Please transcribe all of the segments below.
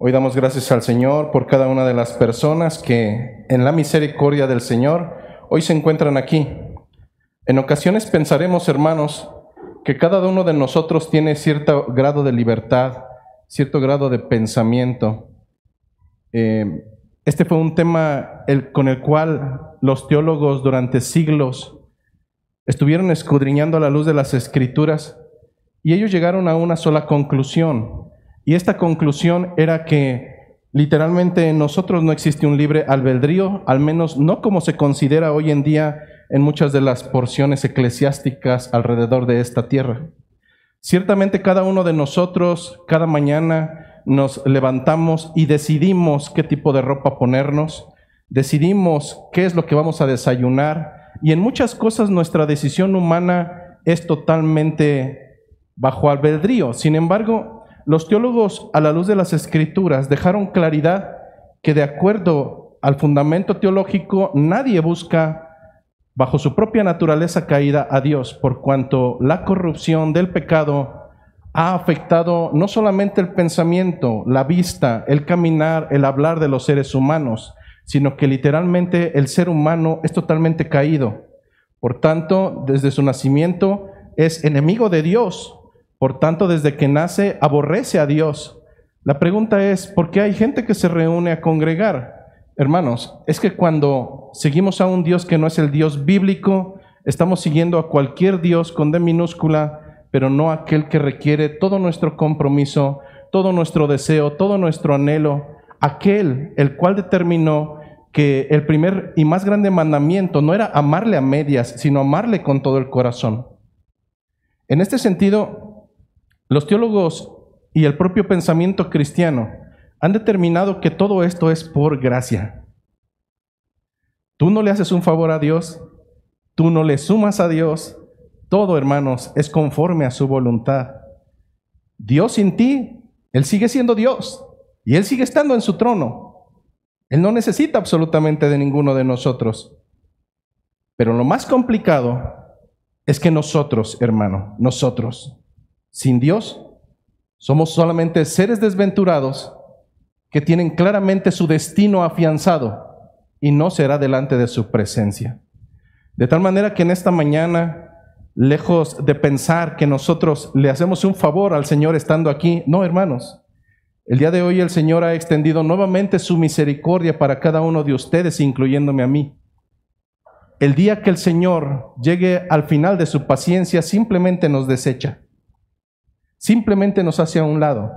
Hoy damos gracias al Señor por cada una de las personas que en la misericordia del Señor hoy se encuentran aquí. En ocasiones pensaremos, hermanos, que cada uno de nosotros tiene cierto grado de libertad, cierto grado de pensamiento. Este fue un tema con el cual los teólogos durante siglos estuvieron escudriñando a la luz de las Escrituras y ellos llegaron a una sola conclusión. Y esta conclusión era que literalmente en nosotros no existe un libre albedrío, al menos no como se considera hoy en día en muchas de las porciones eclesiásticas alrededor de esta tierra. Ciertamente cada uno de nosotros, cada mañana nos levantamos y decidimos qué tipo de ropa ponernos, decidimos qué es lo que vamos a desayunar, y en muchas cosas nuestra decisión humana es totalmente bajo albedrío. Sin embargo, los teólogos a la luz de las Escrituras dejaron claridad que de acuerdo al fundamento teológico nadie busca bajo su propia naturaleza caída a Dios, por cuanto la corrupción del pecado ha afectado no solamente el pensamiento, la vista, el caminar, el hablar de los seres humanos, sino que literalmente el ser humano es totalmente caído. Por tanto, desde su nacimiento es enemigo de Dios. Por tanto, desde que nace, aborrece a Dios. La pregunta es, ¿por qué hay gente que se reúne a congregar? Hermanos, es que cuando seguimos a un Dios que no es el Dios bíblico, estamos siguiendo a cualquier Dios con D minúscula, pero no aquel que requiere todo nuestro compromiso, todo nuestro deseo, todo nuestro anhelo, aquel el cual determinó que el primer y más grande mandamiento no era amarle a medias, sino amarle con todo el corazón. En este sentido, los teólogos y el propio pensamiento cristiano han determinado que todo esto es por gracia. Tú no le haces un favor a Dios, tú no le sumas a Dios, todo, hermanos, es conforme a su voluntad. Dios sin ti, Él sigue siendo Dios y Él sigue estando en su trono. Él no necesita absolutamente de ninguno de nosotros. Pero lo más complicado es que nosotros, hermano, nosotros, sin Dios, somos solamente seres desventurados que tienen claramente su destino afianzado y no será delante de su presencia. De tal manera que en esta mañana, lejos de pensar que nosotros le hacemos un favor al Señor estando aquí, no, hermanos. El día de hoy el Señor ha extendido nuevamente su misericordia para cada uno de ustedes, incluyéndome a mí. El día que el Señor llegue al final de su paciencia, simplemente nos desecha. Simplemente nos hace a un lado.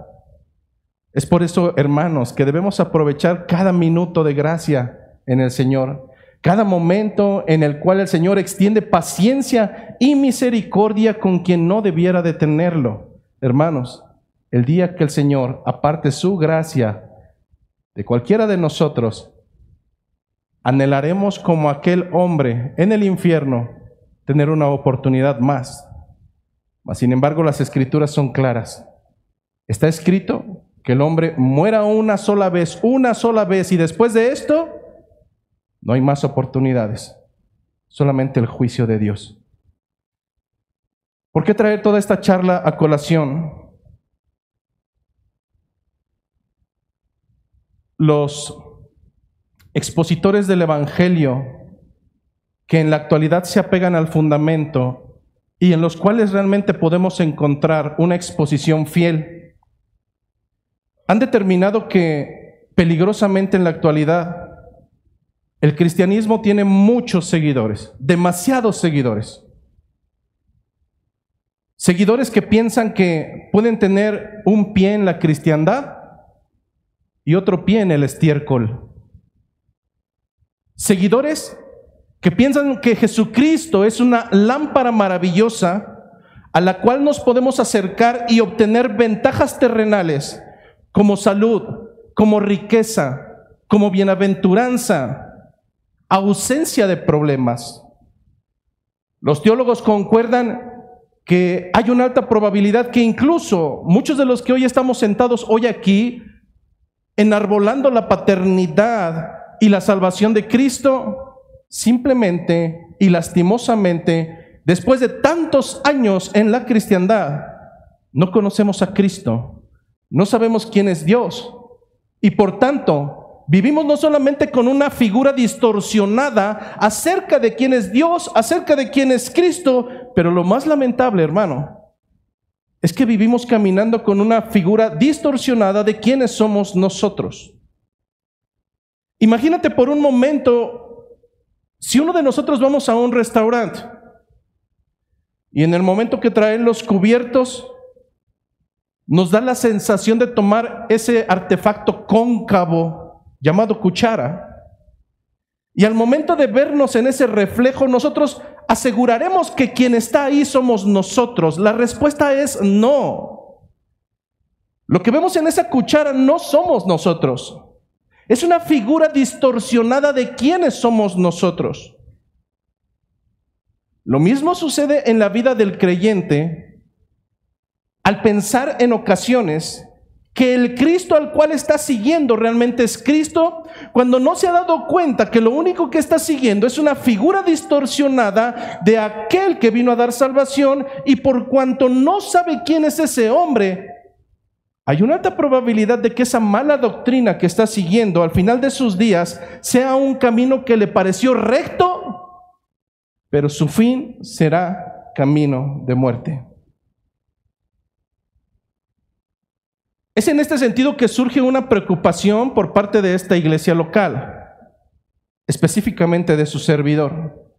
Es por eso, hermanos, que debemos aprovechar cada minuto de gracia en el Señor, cada momento en el cual el Señor extiende paciencia y misericordia con quien no debiera de tenerlo. Hermanos, el día que el Señor aparte su gracia de cualquiera de nosotros, anhelaremos como aquel hombre en el infierno tener una oportunidad más. Mas, sin embargo, las Escrituras son claras. Está escrito que el hombre muera una sola vez, y después de esto no hay más oportunidades, solamente el juicio de Dios. ¿Por qué traer toda esta charla a colación? Los expositores del Evangelio que en la actualidad se apegan al fundamento y en los cuales realmente podemos encontrar una exposición fiel, han determinado que peligrosamente en la actualidad el cristianismo tiene muchos seguidores, demasiados seguidores. Seguidores que piensan que pueden tener un pie en la cristiandad y otro pie en el estiércol. Seguidores que piensan que Jesucristo es una lámpara maravillosa a la cual nos podemos acercar y obtener ventajas terrenales como salud, como riqueza, como bienaventuranza, ausencia de problemas. Los teólogos concuerdan que hay una alta probabilidad que incluso muchos de los que hoy estamos sentados hoy aquí, enarbolando la paternidad y la salvación de Cristo, simplemente y lastimosamente, después de tantos años en la cristiandad, no conocemos a Cristo, no sabemos quién es Dios, Y por tanto, vivimos no solamente con una figura distorsionada acerca de quién es Dios, acerca de quién es Cristo, pero lo más lamentable, hermano, es que vivimos caminando con una figura distorsionada de quiénes somos nosotros. Imagínate por un momento, si uno de nosotros vamos a un restaurante y en el momento que traen los cubiertos, nos da la sensación de tomar ese artefacto cóncavo llamado cuchara, y al momento de vernos en ese reflejo, nosotros aseguraremos que quien está ahí somos nosotros. La respuesta es no. Lo que vemos en esa cuchara no somos nosotros. Es una figura distorsionada de quiénes somos nosotros. Lo mismo sucede en la vida del creyente al pensar en ocasiones que el Cristo al cual está siguiendo realmente es Cristo, cuando no se ha dado cuenta que lo único que está siguiendo es una figura distorsionada de aquel que vino a dar salvación, y por cuanto no sabe quién es ese hombre, hay una alta probabilidad de que esa mala doctrina que está siguiendo al final de sus días sea un camino que le pareció recto, pero su fin será camino de muerte. Es en este sentido que surge una preocupación por parte de esta iglesia local, específicamente de su servidor.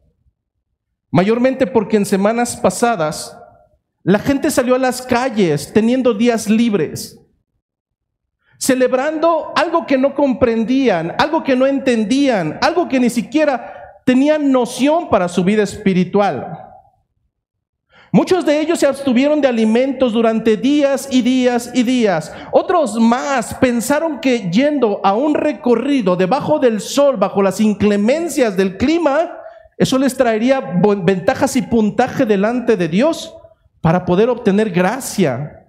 Mayormente porque en semanas pasadas la gente salió a las calles teniendo días libres, celebrando algo que no comprendían, algo que no entendían, algo que ni siquiera tenían noción para su vida espiritual. Muchos de ellos se abstuvieron de alimentos durante días y días y días. Otros más pensaron que yendo a un recorrido debajo del sol, bajo las inclemencias del clima, eso les traería ventajas y puntaje delante de Dios para poder obtener gracia.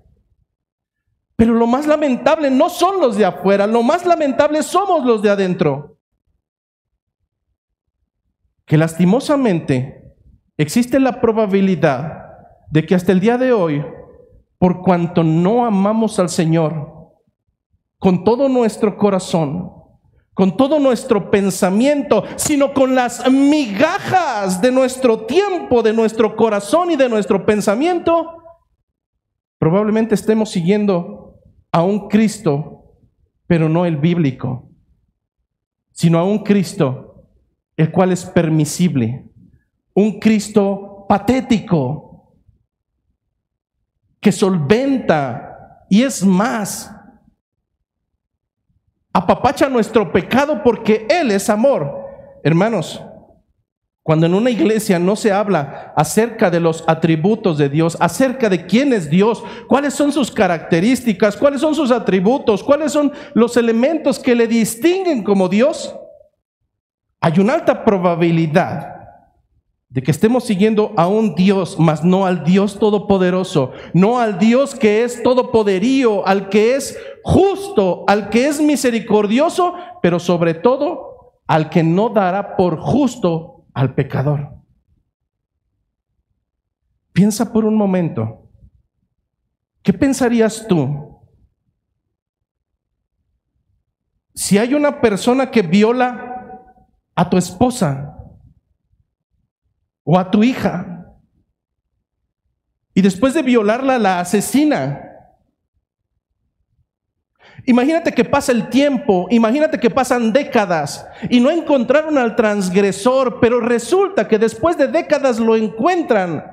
Pero lo más lamentable no son los de afuera, lo más lamentable somos los de adentro. Que lastimosamente existe la probabilidad de que hasta el día de hoy, por cuanto no amamos al Señor con todo nuestro corazón, con todo nuestro pensamiento, sino con las migajas de nuestro tiempo, de nuestro corazón y de nuestro pensamiento, probablemente estemos siguiendo a un Cristo, pero no el bíblico, sino a un Cristo el cual es permisible, un Cristo patético, que solventa y es más, apapacha nuestro pecado porque Él es amor. Hermanos, cuando en una iglesia no se habla acerca de los atributos de Dios, acerca de quién es Dios, cuáles son sus características, cuáles son sus atributos, cuáles son los elementos que le distinguen como Dios, hay una alta probabilidad de que estemos siguiendo a un Dios, mas no al Dios todopoderoso, no al Dios que es todopoderío, al que es justo, al que es misericordioso, pero sobre todo al que no dará por justo al pecador. Piensa por un momento, ¿qué pensarías tú si hay una persona que viola a tu esposa o a tu hija, y después de violarla la asesina? Imagínate que pasa el tiempo, imagínate que pasan décadas y no encontraron al transgresor, pero resulta que después de décadas lo encuentran.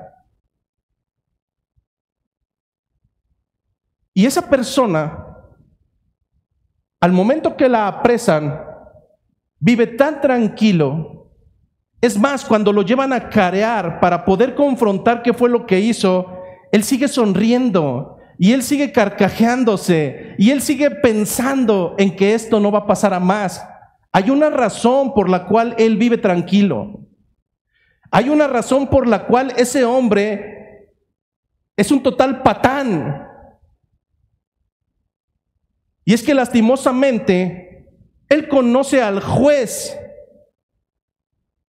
Y esa persona, al momento que la apresan, vive tan tranquilo. Es más, cuando lo llevan a carear para poder confrontar qué fue lo que hizo, él sigue sonriendo y él sigue carcajeándose y él sigue pensando en que esto no va a pasar a más. Hay una razón por la cual él vive tranquilo. Hay una razón por la cual ese hombre es un total patán. Y es que lastimosamente él conoce al juez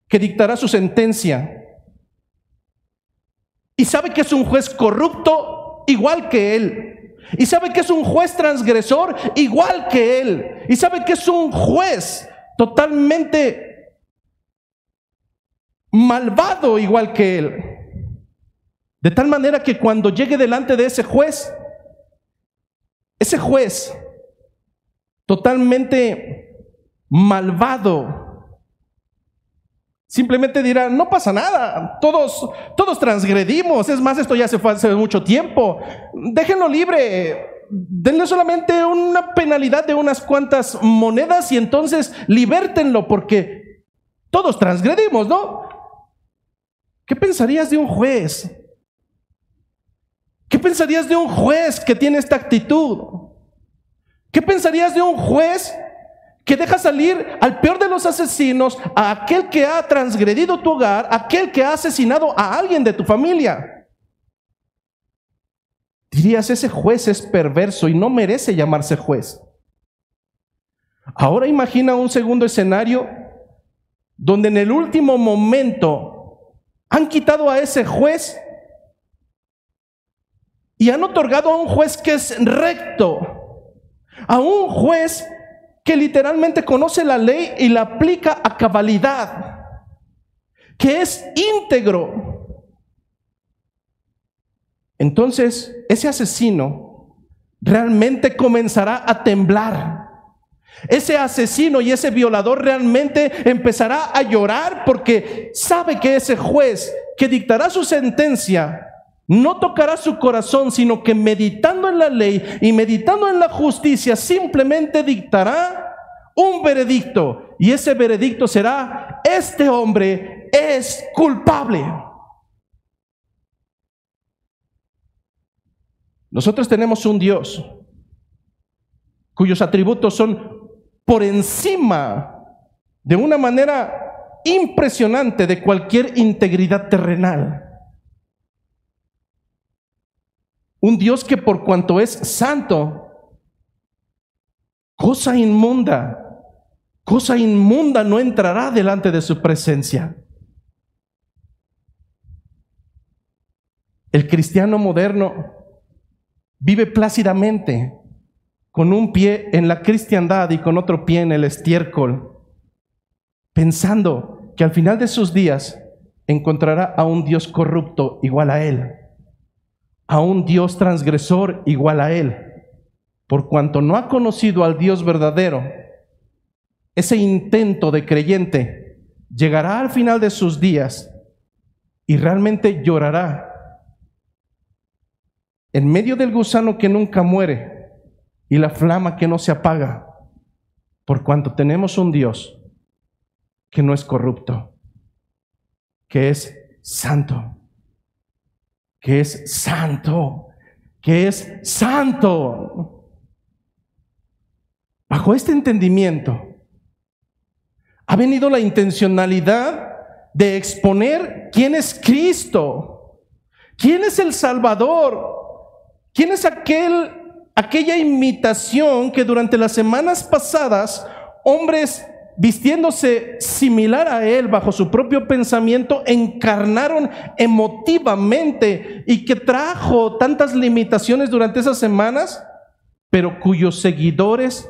que dictará su sentencia, y sabe que es un juez corrupto igual que él, Y sabe que es un juez transgresor igual que Él. Y sabe que es un juez totalmente malvado igual que Él. De tal manera que cuando llegue delante de ese juez totalmente malvado, simplemente dirá, no pasa nada, todos transgredimos, es más, esto ya se fue hace mucho tiempo, déjenlo libre, denle solamente una penalidad de unas cuantas monedas y entonces libértenlo porque todos transgredimos, ¿no? ¿Qué pensarías de un juez? ¿Qué pensarías de un juez que tiene esta actitud? ¿Qué pensarías de un juez que deja salir al peor de los asesinos, a aquel que ha transgredido tu hogar, a aquel que ha asesinado a alguien de tu familia? Dirías, ese juez es perverso y no merece llamarse juez. Ahora imagina un segundo escenario donde en el último momento han quitado a ese juez y han otorgado a un juez que es recto, a un juez que literalmente conoce la ley y la aplica a cabalidad, que es íntegro. Entonces, ese asesino realmente comenzará a temblar. Ese asesino y ese violador realmente empezará a llorar porque sabe que ese juez que dictará su sentencia no tocará su corazón, sino que meditando en la ley y meditando en la justicia, simplemente dictará un veredicto. Y ese veredicto será: este hombre es culpable. Nosotros tenemos un Dios cuyos atributos son por encima, de una manera impresionante, de cualquier integridad terrenal. Un Dios que por cuanto es santo, cosa inmunda no entrará delante de su presencia. El cristiano moderno vive plácidamente, con un pie en la cristiandad y con otro pie en el estiércol, pensando que al final de sus días encontrará a un Dios corrupto igual a él, a un Dios transgresor igual a él. Por cuanto no ha conocido al Dios verdadero, ese intento de creyente llegará al final de sus días y realmente llorará en medio del gusano que nunca muere y la flama que no se apaga, por cuanto tenemos un Dios que no es corrupto, que es santo, que es santo, que es santo. Bajo este entendimiento ha venido la intencionalidad de exponer quién es Cristo, quién es el Salvador, quién es aquella imitación que durante las semanas pasadas hombres vistiéndose similar a Él bajo su propio pensamiento encarnaron emotivamente y que trajo tantas limitaciones durante esas semanas, pero cuyos seguidores,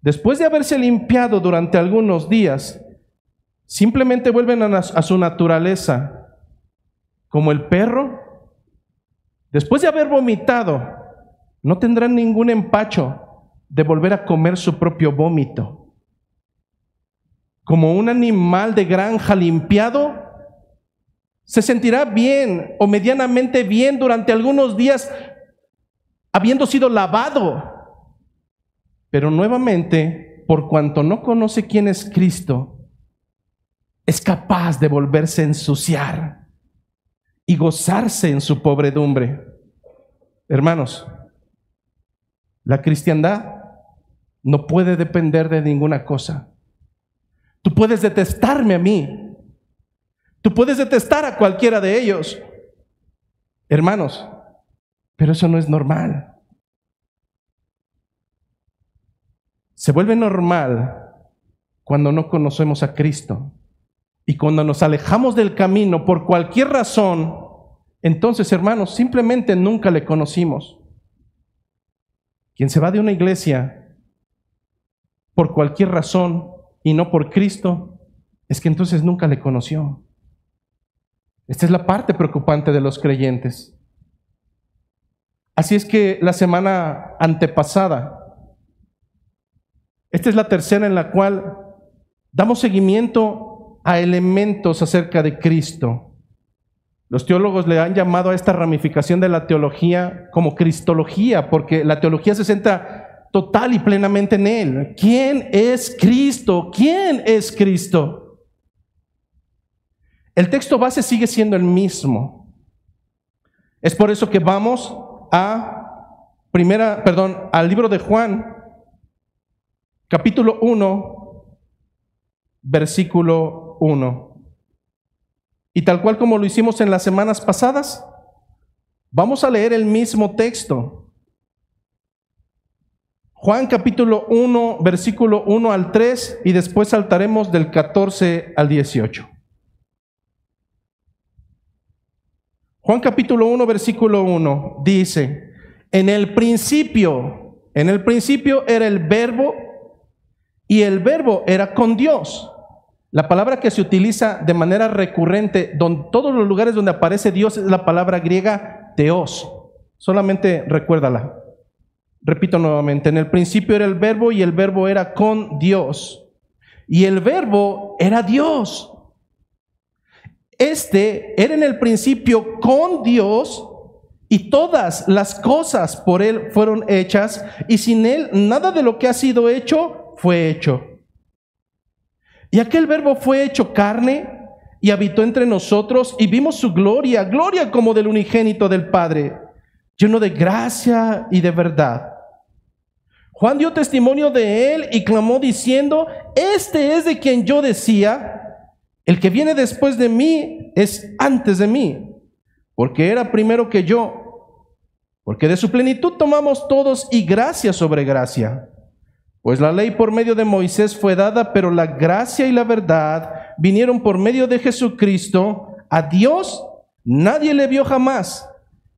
después de haberse limpiado durante algunos días, simplemente vuelven a su naturaleza, como el perro. Después de haber vomitado, no tendrán ningún empacho de volver a comer su propio vómito. Como un animal de granja limpiado, se sentirá bien o medianamente bien durante algunos días habiendo sido lavado. Pero nuevamente, por cuanto no conoce quién es Cristo, es capaz de volverse a ensuciar y gozarse en su pobredumbre. Hermanos, la cristiandad no puede depender de ninguna cosa. Tú puedes detestarme a mí, tú puedes detestar a cualquiera de ellos, hermanos, pero eso no es normal. Se vuelve normal cuando no conocemos a Cristo y cuando nos alejamos del camino por cualquier razón. Entonces, hermanos, simplemente nunca le conocimos. Quien se va de una iglesia por cualquier razón y no por Cristo, es que entonces nunca le conoció. Esta es la parte preocupante de los creyentes. Así es que la semana antepasada, esta es la tercera en la cual damos seguimiento a elementos acerca de Cristo. Los teólogos le han llamado a esta ramificación de la teología como cristología, porque la teología se centra total y plenamente en Él. ¿Quién es Cristo? ¿Quién es Cristo? El texto base sigue siendo el mismo. Es por eso que vamos al libro de Juan, capítulo 1, versículo 1. Y tal cual como lo hicimos en las semanas pasadas, vamos a leer el mismo texto. Juan capítulo 1, versículo 1 al 3, y después saltaremos del 14 al 18. Juan capítulo 1, versículo 1 dice: en el principio era el Verbo, y el Verbo era con Dios. La palabra que se utiliza de manera recurrente en todos los lugares donde aparece Dios es la palabra griega Theos. Solamente recuérdala. Repito nuevamente: en el principio era el Verbo, y el Verbo era con Dios, y el Verbo era Dios. Este era en el principio con Dios, y todas las cosas por Él fueron hechas, y sin Él nada de lo que ha sido hecho fue hecho. Y aquel Verbo fue hecho carne y habitó entre nosotros, y vimos su gloria, gloria como del unigénito del Padre, lleno de gracia y de verdad. Juan dio testimonio de Él y clamó diciendo: este es de quien yo decía, el que viene después de mí es antes de mí, porque era primero que yo. Porque de su plenitud tomamos todos, y gracia sobre gracia. Pues la ley por medio de Moisés fue dada, pero la gracia y la verdad vinieron por medio de Jesucristo. A Dios nadie le vio jamás.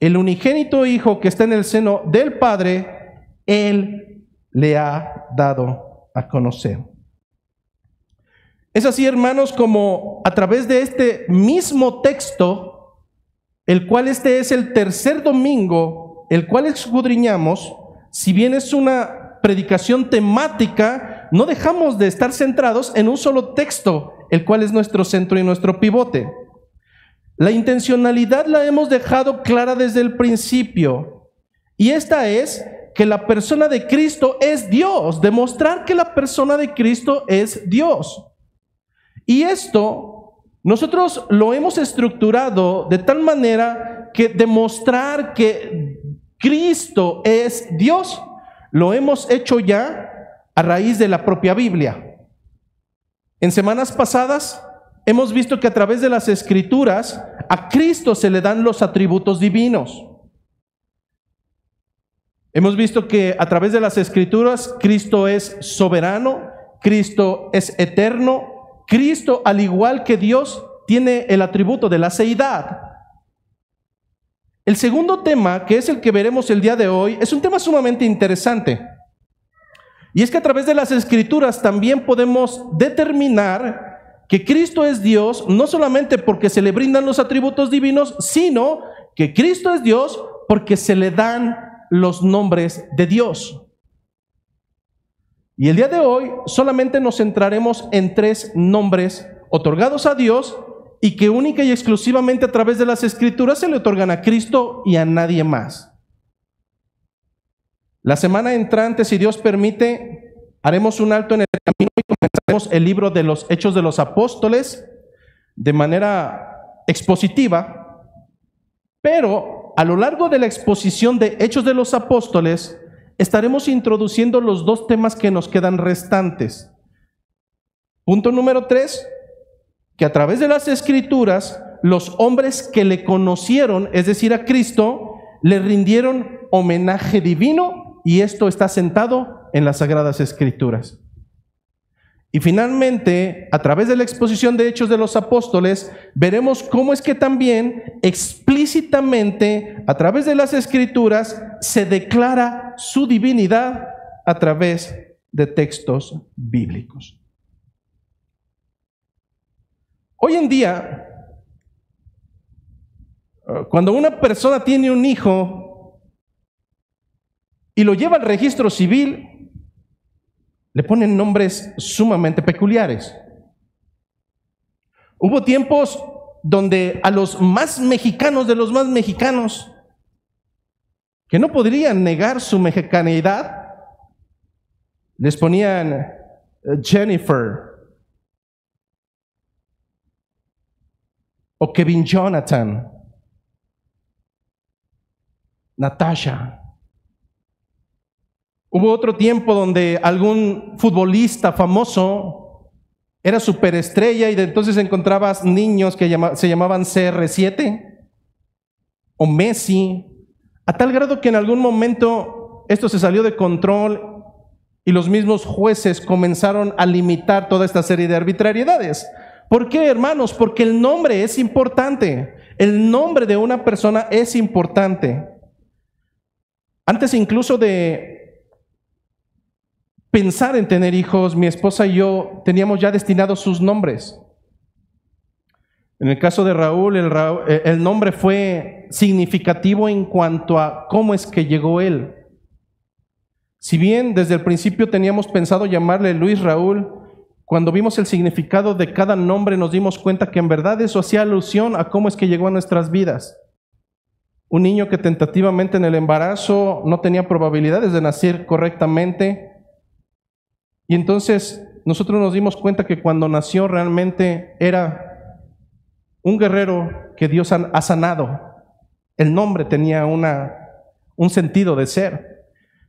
El unigénito Hijo que está en el seno del Padre, Él le ha dado a conocer. Es así, hermanos, como a través de este mismo texto, el cual este es el tercer domingo, el cual escudriñamos, si bien es una predicación temática, no dejamos de estar centrados en un solo texto, el cual es nuestro centro y nuestro pivote. La intencionalidad la hemos dejado clara desde el principio, y esta es que la persona de Cristo es Dios, demostrar que la persona de Cristo es Dios. Y esto nosotros lo hemos estructurado de tal manera que demostrar que Cristo es Dios lo hemos hecho ya a raíz de la propia Biblia. En semanas pasadas hemos visto que a través de las Escrituras a Cristo se le dan los atributos divinos. Hemos visto que a través de las Escrituras Cristo es soberano, Cristo es eterno, Cristo, al igual que Dios, tiene el atributo de la seidad. El segundo tema, que es el que veremos el día de hoy, es un tema sumamente interesante. Y es que a través de las Escrituras también podemos determinar que Cristo es Dios, no solamente porque se le brindan los atributos divinos, sino que Cristo es Dios porque se le dan los nombres de Dios. Y el día de hoy solamente nos centraremos en 3 nombres otorgados a Dios y que única y exclusivamente a través de las Escrituras se le otorgan a Cristo y a nadie más. La semana entrante, si Dios permite, haremos un alto en el camino y comenzaremos el libro de los Hechos de los Apóstoles de manera expositiva, pero a lo largo de la exposición de Hechos de los Apóstoles estaremos introduciendo los 2 temas que nos quedan restantes. Punto número 3, que a través de las Escrituras, los hombres que le conocieron, es decir, a Cristo, le rindieron homenaje divino, y esto está sentado en las Sagradas Escrituras. Y finalmente, a través de la exposición de Hechos de los Apóstoles, veremos cómo es que también explícitamente, a través de las Escrituras, se declara su divinidad a través de textos bíblicos. Hoy en día, cuando una persona tiene un hijo y lo lleva al registro civil, le ponen nombres sumamente peculiares. Hubo tiempos donde a los más mexicanos de los más mexicanos, que no podrían negar su mexicanidad, les ponían Jennifer o Kevin Jonathan, Natasha. Hubo otro tiempo donde algún futbolista famoso era superestrella y de entonces encontrabas niños que se llamaban CR7 o Messi, a tal grado que en algún momento esto se salió de control y los mismos jueces comenzaron a limitar toda esta serie de arbitrariedades. ¿Por qué, hermanos? Porque el nombre es importante. El nombre de una persona es importante. Antes incluso de pensar en tener hijos, mi esposa y yo teníamos ya destinados sus nombres. En el caso de Raúl, el nombre fue significativo en cuanto a cómo es que llegó él. Si bien desde el principio teníamos pensado llamarle Luis Raúl, cuando vimos el significado de cada nombre nos dimos cuenta que en verdad eso hacía alusión a cómo es que llegó a nuestras vidas. Un niño que tentativamente en el embarazo no tenía probabilidades de nacer correctamente. Y entonces nosotros nos dimos cuenta que cuando nació realmente era un guerrero que Dios ha sanado. El nombre tenía un sentido de ser.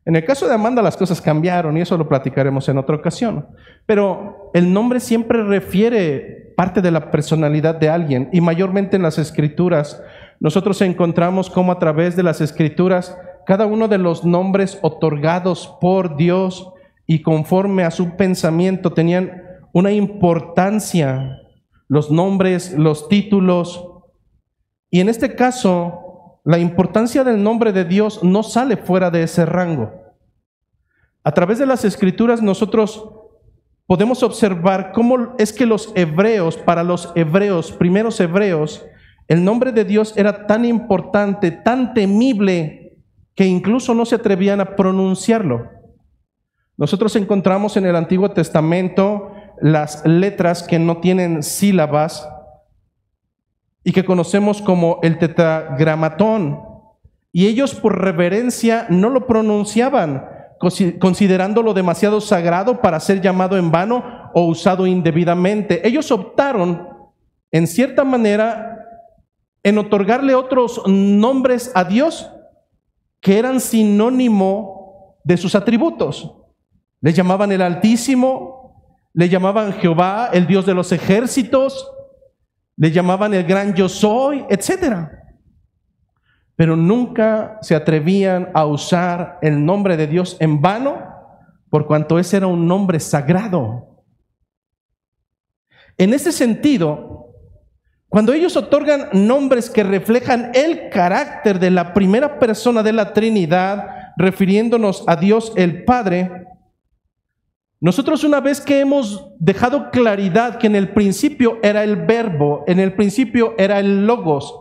En el caso de Amanda las cosas cambiaron y eso lo platicaremos en otra ocasión. Pero el nombre siempre refiere parte de la personalidad de alguien y mayormente en las Escrituras. Nosotros encontramos cómo a través de las Escrituras cada uno de los nombres otorgados por Dios y conforme a su pensamiento tenían una importancia, los nombres, los títulos. Y en este caso, la importancia del nombre de Dios no sale fuera de ese rango. A través de las Escrituras nosotros podemos observar cómo es que los hebreos, para los hebreos, primeros hebreos, el nombre de Dios era tan importante, tan temible, que incluso no se atrevían a pronunciarlo. Nosotros encontramos en el Antiguo Testamento las letras que no tienen sílabas y que conocemos como el tetragramatón. Y ellos por reverencia no lo pronunciaban, considerándolo demasiado sagrado para ser llamado en vano o usado indebidamente. Ellos optaron, en cierta manera, en otorgarle otros nombres a Dios que eran sinónimo de sus atributos. Le llamaban el Altísimo, le llamaban Jehová, el Dios de los ejércitos, le llamaban el gran yo soy, etc. Pero nunca se atrevían a usar el nombre de Dios en vano, por cuanto ese era un nombre sagrado. En ese sentido, cuando ellos otorgan nombres que reflejan el carácter de la primera persona de la Trinidad, refiriéndonos a Dios el Padre, nosotros una vez que hemos dejado claridad que en el principio era el verbo, en el principio era el logos,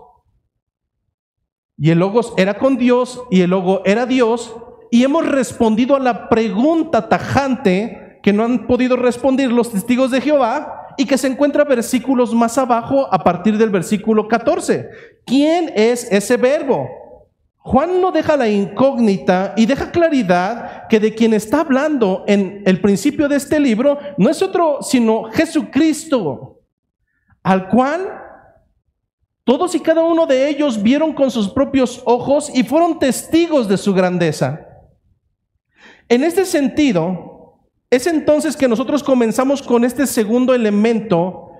y el logos era con Dios y el logo era Dios, y hemos respondido a la pregunta tajante que no han podido responder los testigos de Jehová y que se encuentra versículos más abajo a partir del versículo 14. ¿Quién es ese verbo? Juan no deja la incógnita y deja claridad que de quien está hablando en el principio de este libro no es otro sino Jesucristo, al cual todos y cada uno de ellos vieron con sus propios ojos y fueron testigos de su grandeza. En este sentido, es entonces que nosotros comenzamos con este segundo elemento,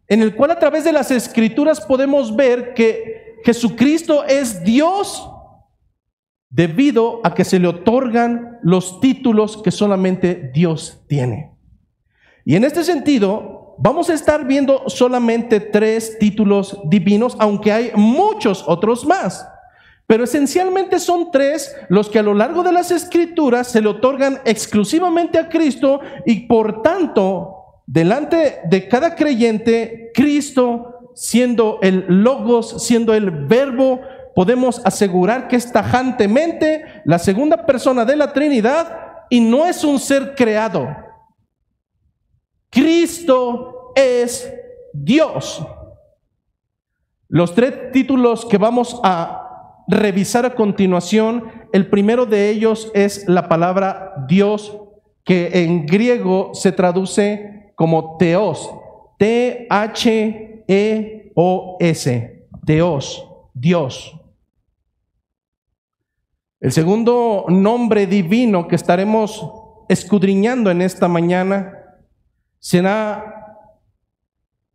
en el cual a través de las Escrituras podemos ver que Jesucristo es Dios, debido a que se le otorgan los títulos que solamente Dios tiene. Y en este sentido, vamos a estar viendo solamente 3 títulos divinos, aunque hay muchos otros más. Pero esencialmente son 3 los que a lo largo de las Escrituras se le otorgan exclusivamente a Cristo, y por tanto, delante de cada creyente, Cristo, siendo el Logos, siendo el Verbo, podemos asegurar que es tajantemente la segunda persona de la Trinidad y no es un ser creado. Cristo es Dios. Los 3 títulos que vamos a revisar a continuación, el primero de ellos es la palabra Dios, que en griego se traduce como Theos, T-H-E-O-S, Theos, Dios. El segundo nombre divino que estaremos escudriñando en esta mañana será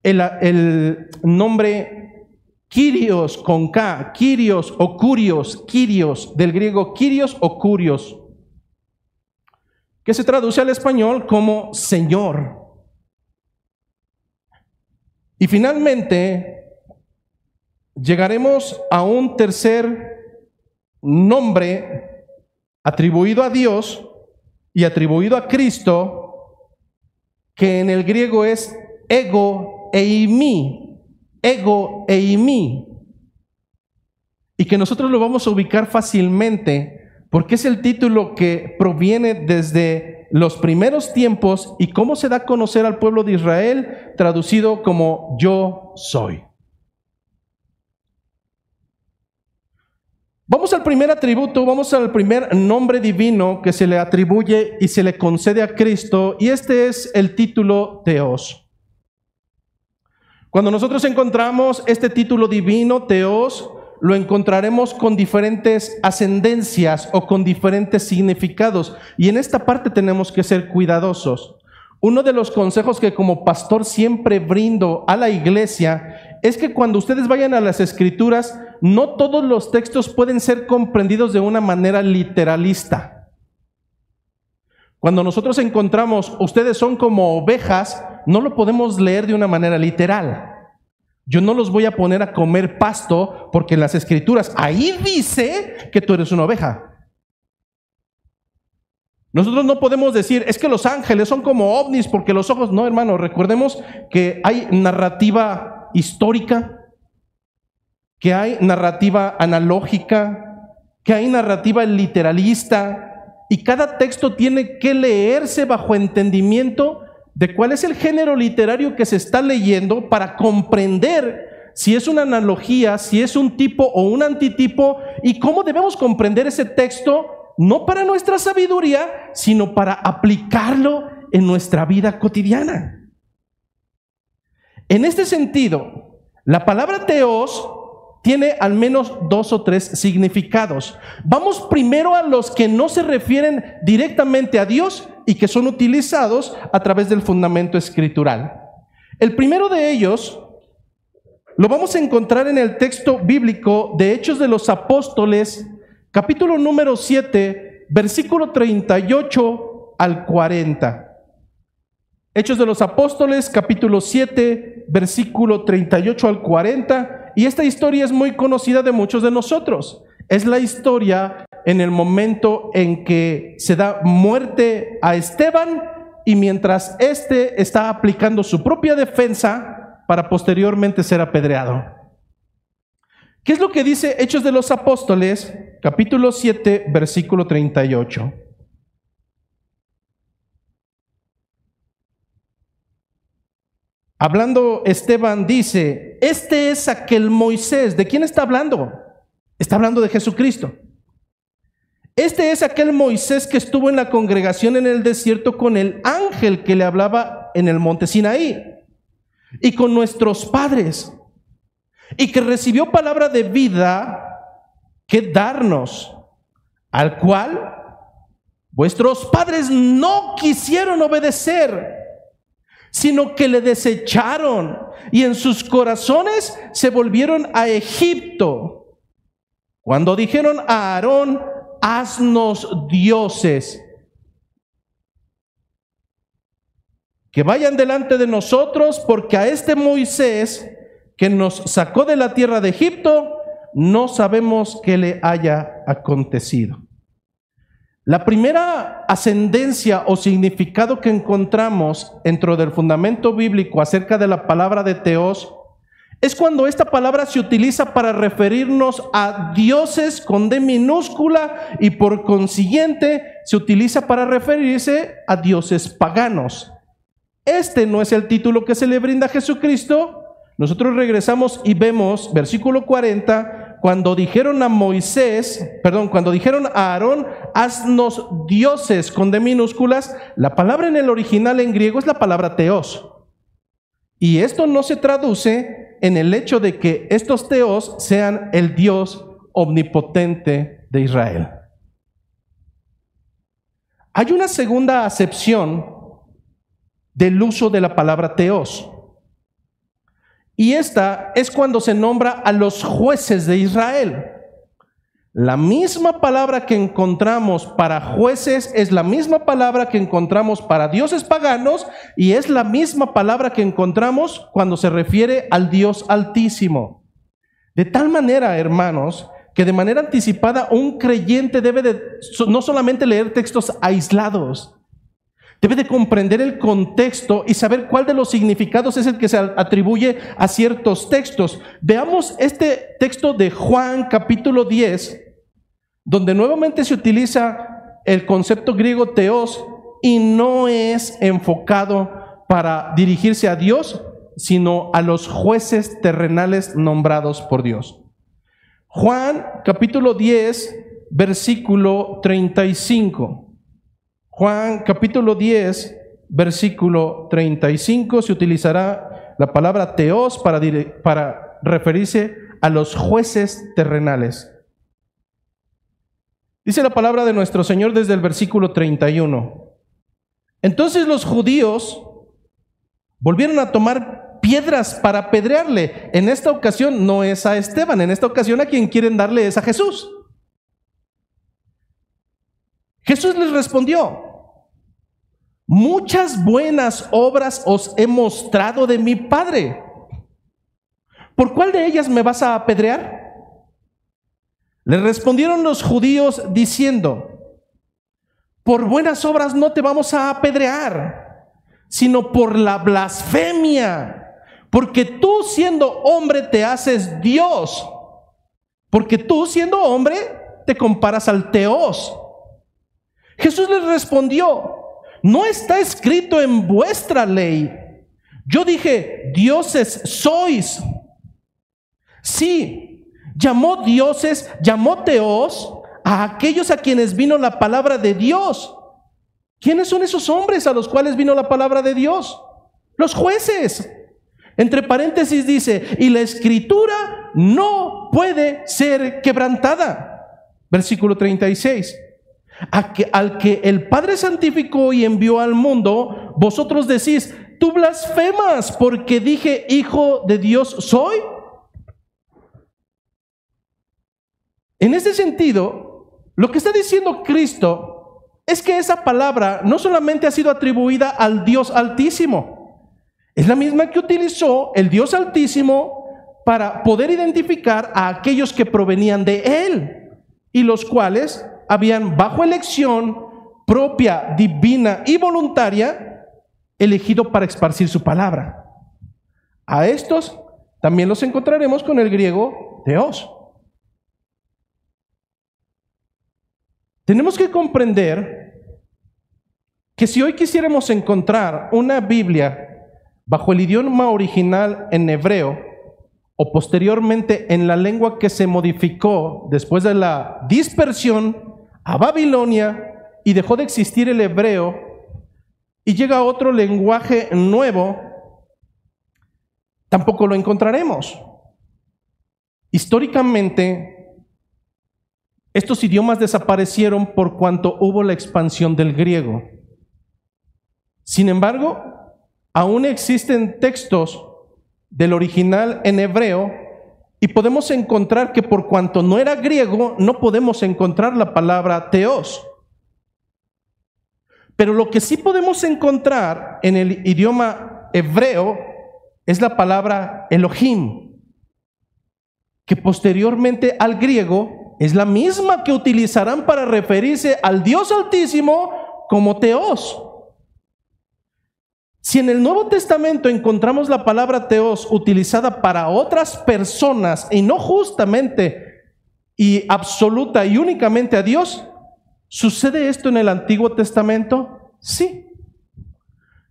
el nombre Kyrios con K, Kyrios o Kurios, Kyrios, del griego Kyrios o Kurios, que se traduce al español como Señor. Y finalmente llegaremos a un tercer nombre atribuido a Dios y atribuido a Cristo, que en el griego es ego eimi, ego eimi, y que nosotros lo vamos a ubicar fácilmente porque es el título que proviene desde los primeros tiempos y cómo se da a conocer al pueblo de Israel, traducido como yo soy. Vamos al primer atributo, vamos al primer nombre divino que se le atribuye y se le concede a Cristo, y este es el título Theos. Cuando nosotros encontramos este título divino, Theos, lo encontraremos con diferentes ascendencias o con diferentes significados, y en esta parte tenemos que ser cuidadosos. Uno de los consejos que como pastor siempre brindo a la iglesia es que cuando ustedes vayan a las Escrituras, no todos los textos pueden ser comprendidos de una manera literalista. Cuando nosotros encontramos, ustedes son como ovejas, no lo podemos leer de una manera literal. Yo no los voy a poner a comer pasto porque en las Escrituras ahí dice que tú eres una oveja. Nosotros no podemos decir, es que los ángeles son como ovnis porque los ojos... No, hermano, recordemos que hay narrativa histórica, que hay narrativa analógica, que hay narrativa literalista, y cada texto tiene que leerse bajo entendimiento de cuál es el género literario que se está leyendo para comprender si es una analogía, si es un tipo o un antitipo, y cómo debemos comprender ese texto, no para nuestra sabiduría, sino para aplicarlo en nuestra vida cotidiana. En este sentido, la palabra Theos tiene al menos 2 o 3 significados. Vamos primero a los que no se refieren directamente a Dios y que son utilizados a través del fundamento escritural. El primero de ellos lo vamos a encontrar en el texto bíblico de Hechos de los Apóstoles, capítulo número 7, versículo 38 al 40. Hechos de los Apóstoles, capítulo 7, versículo 38 al 40. Y esta historia es muy conocida de muchos de nosotros. Es la historia en el momento en que se da muerte a Esteban, y mientras éste está aplicando su propia defensa para posteriormente ser apedreado. ¿Qué es lo que dice Hechos de los Apóstoles, capítulo 7, versículo 38? Hablando Esteban dice, este es aquel Moisés. ¿De quién está hablando? Está hablando de Jesucristo. Este es aquel Moisés que estuvo en la congregación en el desierto con el ángel que le hablaba en el monte Sinaí, y con nuestros padres, y que recibió palabra de vida que darnos, al cual vuestros padres no quisieron obedecer, sino que le desecharon, y en sus corazones se volvieron a Egipto, cuando dijeron a Aarón, haznos dioses. que vayan delante de nosotros, porque a este Moisés que nos sacó de la tierra de Egipto, no sabemos qué le haya acontecido. La primera ascendencia o significado que encontramos dentro del fundamento bíblico acerca de la palabra de Teos es cuando esta palabra se utiliza para referirnos a dioses con D minúscula y por consiguiente se utiliza para referirse a dioses paganos. Este no es el título que se le brinda a Jesucristo. Nosotros regresamos y vemos versículo 40, cuando dijeron a Aarón, haznos dioses con D minúsculas, la palabra en el original en griego es la palabra teos. Y esto no se traduce en el hecho de que estos teos sean el Dios omnipotente de Israel. Hay una segunda acepción del uso de la palabra teos. Y esta es cuando se nombra a los jueces de Israel. La misma palabra que encontramos para jueces es la misma palabra que encontramos para dioses paganos y es la misma palabra que encontramos cuando se refiere al Dios Altísimo. De tal manera, hermanos, que de manera anticipada un creyente debe de no solamente leer textos aislados, debe de comprender el contexto y saber cuál de los significados es el que se atribuye a ciertos textos. Veamos este texto de Juan capítulo 10, donde nuevamente se utiliza el concepto griego teos y no es enfocado para dirigirse a Dios, sino a los jueces terrenales nombrados por Dios. Juan capítulo 10, versículo 35. Juan capítulo 10, versículo 35, se utilizará la palabra teos para referirse a los jueces terrenales. Dice la palabra de nuestro Señor desde el versículo 31. Entonces los judíos volvieron a tomar piedras para apedrearle. En esta ocasión no es a Esteban, en esta ocasión a quien quieren darle es a Jesús. Jesús les respondió: muchas buenas obras os he mostrado de mi Padre. ¿Por cuál de ellas me vas a apedrear? Le respondieron los judíos diciendo: por buenas obras no te vamos a apedrear, sino por la blasfemia, porque tú siendo hombre te haces Dios, porque tú siendo hombre te comparas al teos. Jesús les respondió: ¿no está escrito en vuestra ley? Yo dije, dioses sois. Sí, llamó dioses, llamó teos a aquellos a quienes vino la palabra de Dios. ¿Quiénes son esos hombres a los cuales vino la palabra de Dios? Los jueces. Entre paréntesis dice, y la escritura no puede ser quebrantada. Versículo 36. Al que el Padre santificó y envió al mundo, vosotros decís, tú blasfemas porque dije, hijo de Dios soy. En este sentido, lo que está diciendo Cristo es que esa palabra no solamente ha sido atribuida al Dios Altísimo, es la misma que utilizó el Dios Altísimo para poder identificar a aquellos que provenían de Él y los cuales habían, bajo elección propia, divina y voluntaria, elegido para esparcir su palabra. A estos también los encontraremos con el griego teos. Tenemos que comprender que si hoy quisiéramos encontrar una Biblia bajo el idioma original en hebreo o posteriormente en la lengua que se modificó después de la dispersión a Babilonia y dejó de existir el hebreo y llega otro lenguaje nuevo, tampoco lo encontraremos. Históricamente, estos idiomas desaparecieron por cuanto hubo la expansión del griego. Sin embargo, aún existen textos del original en hebreo y podemos encontrar que por cuanto no era griego, no podemos encontrar la palabra teos. Pero lo que sí podemos encontrar en el idioma hebreo es la palabra Elohim, que posteriormente al griego es la misma que utilizarán para referirse al Dios Altísimo como Teos. Si en el Nuevo Testamento encontramos la palabra Teos utilizada para otras personas y no justamente y absoluta y únicamente a Dios, ¿sucede esto en el Antiguo Testamento? Sí.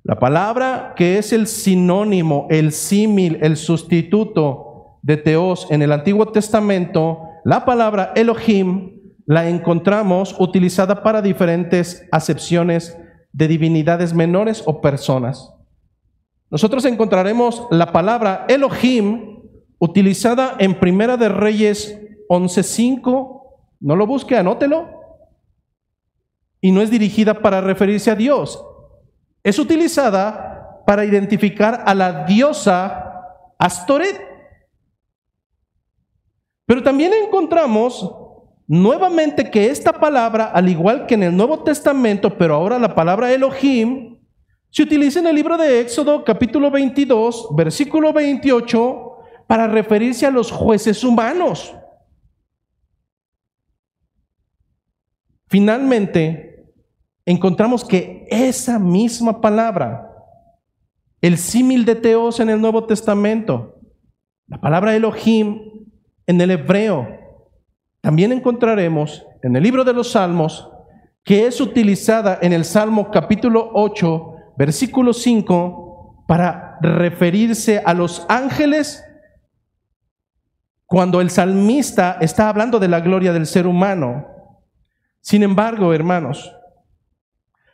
La palabra que es el sinónimo, el símil, el sustituto de Teos en el Antiguo Testamento, la palabra Elohim, la encontramos utilizada para diferentes acepciones de divinidades menores o personas. Nosotros encontraremos la palabra Elohim utilizada en Primera de Reyes 11:5. No lo busque, anótelo. Y no es dirigida para referirse a Dios. Es utilizada para identificar a la diosa Astoret. Pero también encontramos nuevamente que esta palabra, al igual que en el Nuevo Testamento, pero ahora la palabra Elohim, se utiliza en el libro de Éxodo, capítulo 22, versículo 28, para referirse a los jueces humanos. Finalmente, encontramos que esa misma palabra, el símil de Teos en el Nuevo Testamento, la palabra Elohim en el hebreo, también encontraremos en el libro de los Salmos, que es utilizada en el Salmo capítulo 8, versículo 5, para referirse a los ángeles cuando el salmista está hablando de la gloria del ser humano. Sin embargo, hermanos,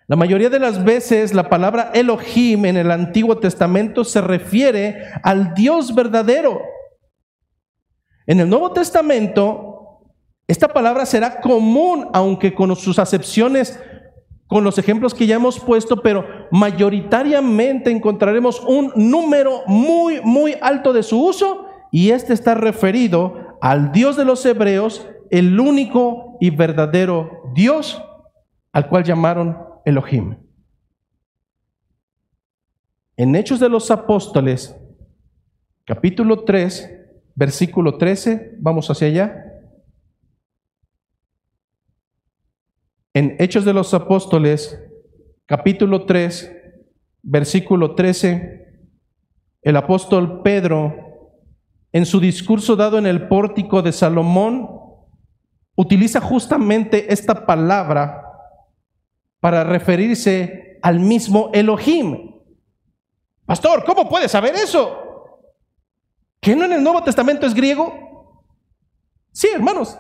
la mayoría de las veces la palabra Elohim en el Antiguo Testamento se refiere al Dios verdadero. En el Nuevo Testamento, esta palabra será común, aunque con sus acepciones, con los ejemplos que ya hemos puesto, pero mayoritariamente encontraremos un número muy, muy alto de su uso, y este está referido al Dios de los hebreos, el único y verdadero Dios, al cual llamaron Elohim. En Hechos de los Apóstoles, capítulo 3, versículo 13, vamos hacia allá. En Hechos de los Apóstoles, capítulo 3, versículo 13, el apóstol Pedro, en su discurso dado en el pórtico de Salomón, utiliza justamente esta palabra para referirse al mismo Elohim. Pastor, ¿cómo puede saber eso? ¿Que no en el Nuevo Testamento es griego? Sí, hermanos.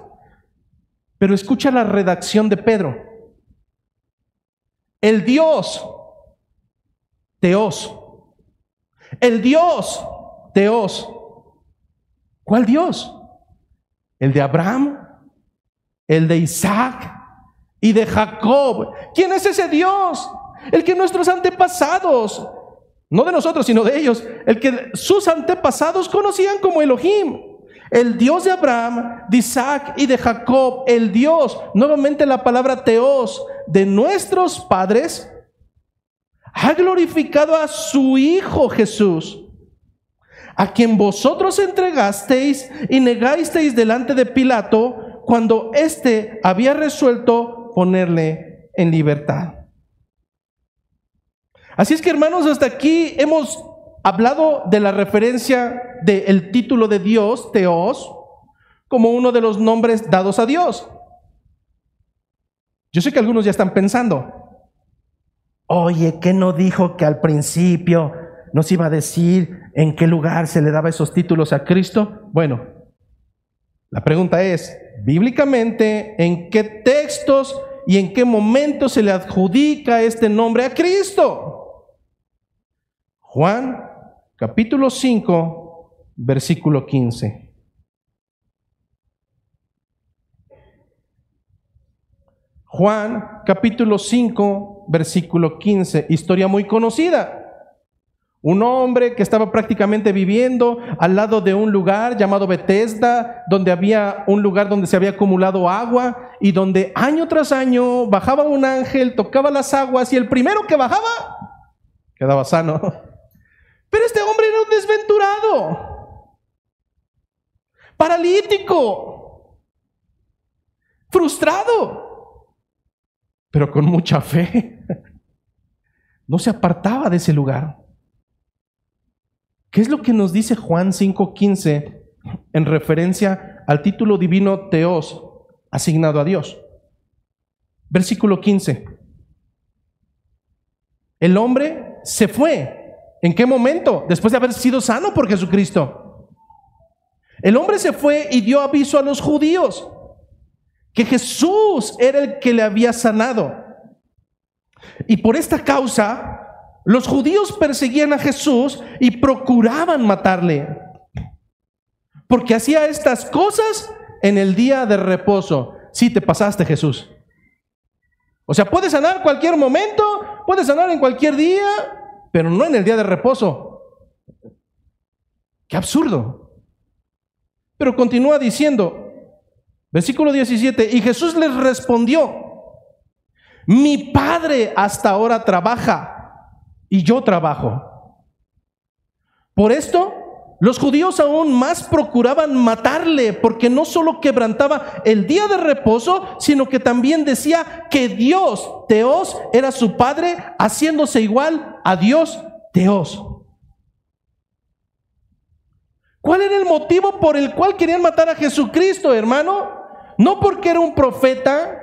Pero escucha la redacción de Pedro. El Dios, Teos. El Dios, Teos. ¿Cuál Dios? El de Abraham, el de Isaac y de Jacob. ¿Quién es ese Dios? El que nuestros antepasados, no de nosotros sino de ellos, el que sus antepasados conocían como Elohim. El Dios de Abraham, de Isaac y de Jacob, el Dios, nuevamente la palabra Teos, de nuestros padres, ha glorificado a su Hijo Jesús, a quien vosotros entregasteis y negasteis delante de Pilato, cuando éste había resuelto ponerle en libertad. Así es que, hermanos, hasta aquí hemos hablado de la referencia del título de Dios, Teos, como uno de los nombres dados a Dios. Yo sé que algunos ya están pensando, oye, ¿qué no dijo que al principio nos iba a decir en qué lugar se le daba esos títulos a Cristo? Bueno, la pregunta es, bíblicamente, ¿en qué textos y en qué momento se le adjudica este nombre a Cristo? Juan, capítulo 5, versículo 15. Juan, capítulo 5, versículo 15. Historia muy conocida. Un hombre que estaba prácticamente viviendo al lado de un lugar llamado Betesda, donde había un lugar donde se había acumulado agua y donde año tras año bajaba un ángel, tocaba las aguas y el primero que bajaba quedaba sano. Pero este hombre era un desventurado, paralítico, frustrado, pero con mucha fe. No se apartaba de ese lugar. ¿Qué es lo que nos dice Juan 5:15 en referencia al título divino Theos asignado a Dios? Versículo 15. El hombre se fue. ¿En qué momento? Después de haber sido sano por Jesucristo. El hombre se fue y dio aviso a los judíos que Jesús era el que le había sanado. Y por esta causa los judíos perseguían a Jesús y procuraban matarle, porque hacía estas cosas en el día de reposo. Sí, te pasaste, Jesús. O sea, puedes sanar cualquier momento, puedes sanar en cualquier día, pero no en el día de reposo. ¡Qué absurdo! Pero continúa diciendo, versículo 17, y Jesús les respondió: mi Padre hasta ahora trabaja y yo trabajo. Por esto, los judíos aún más procuraban matarle, porque no solo quebrantaba el día de reposo, sino que también decía que Dios, Theos, era su Padre, haciéndose igual a Dios, Theos. ¿Cuál era el motivo por el cual querían matar a Jesucristo, hermano? No porque era un profeta,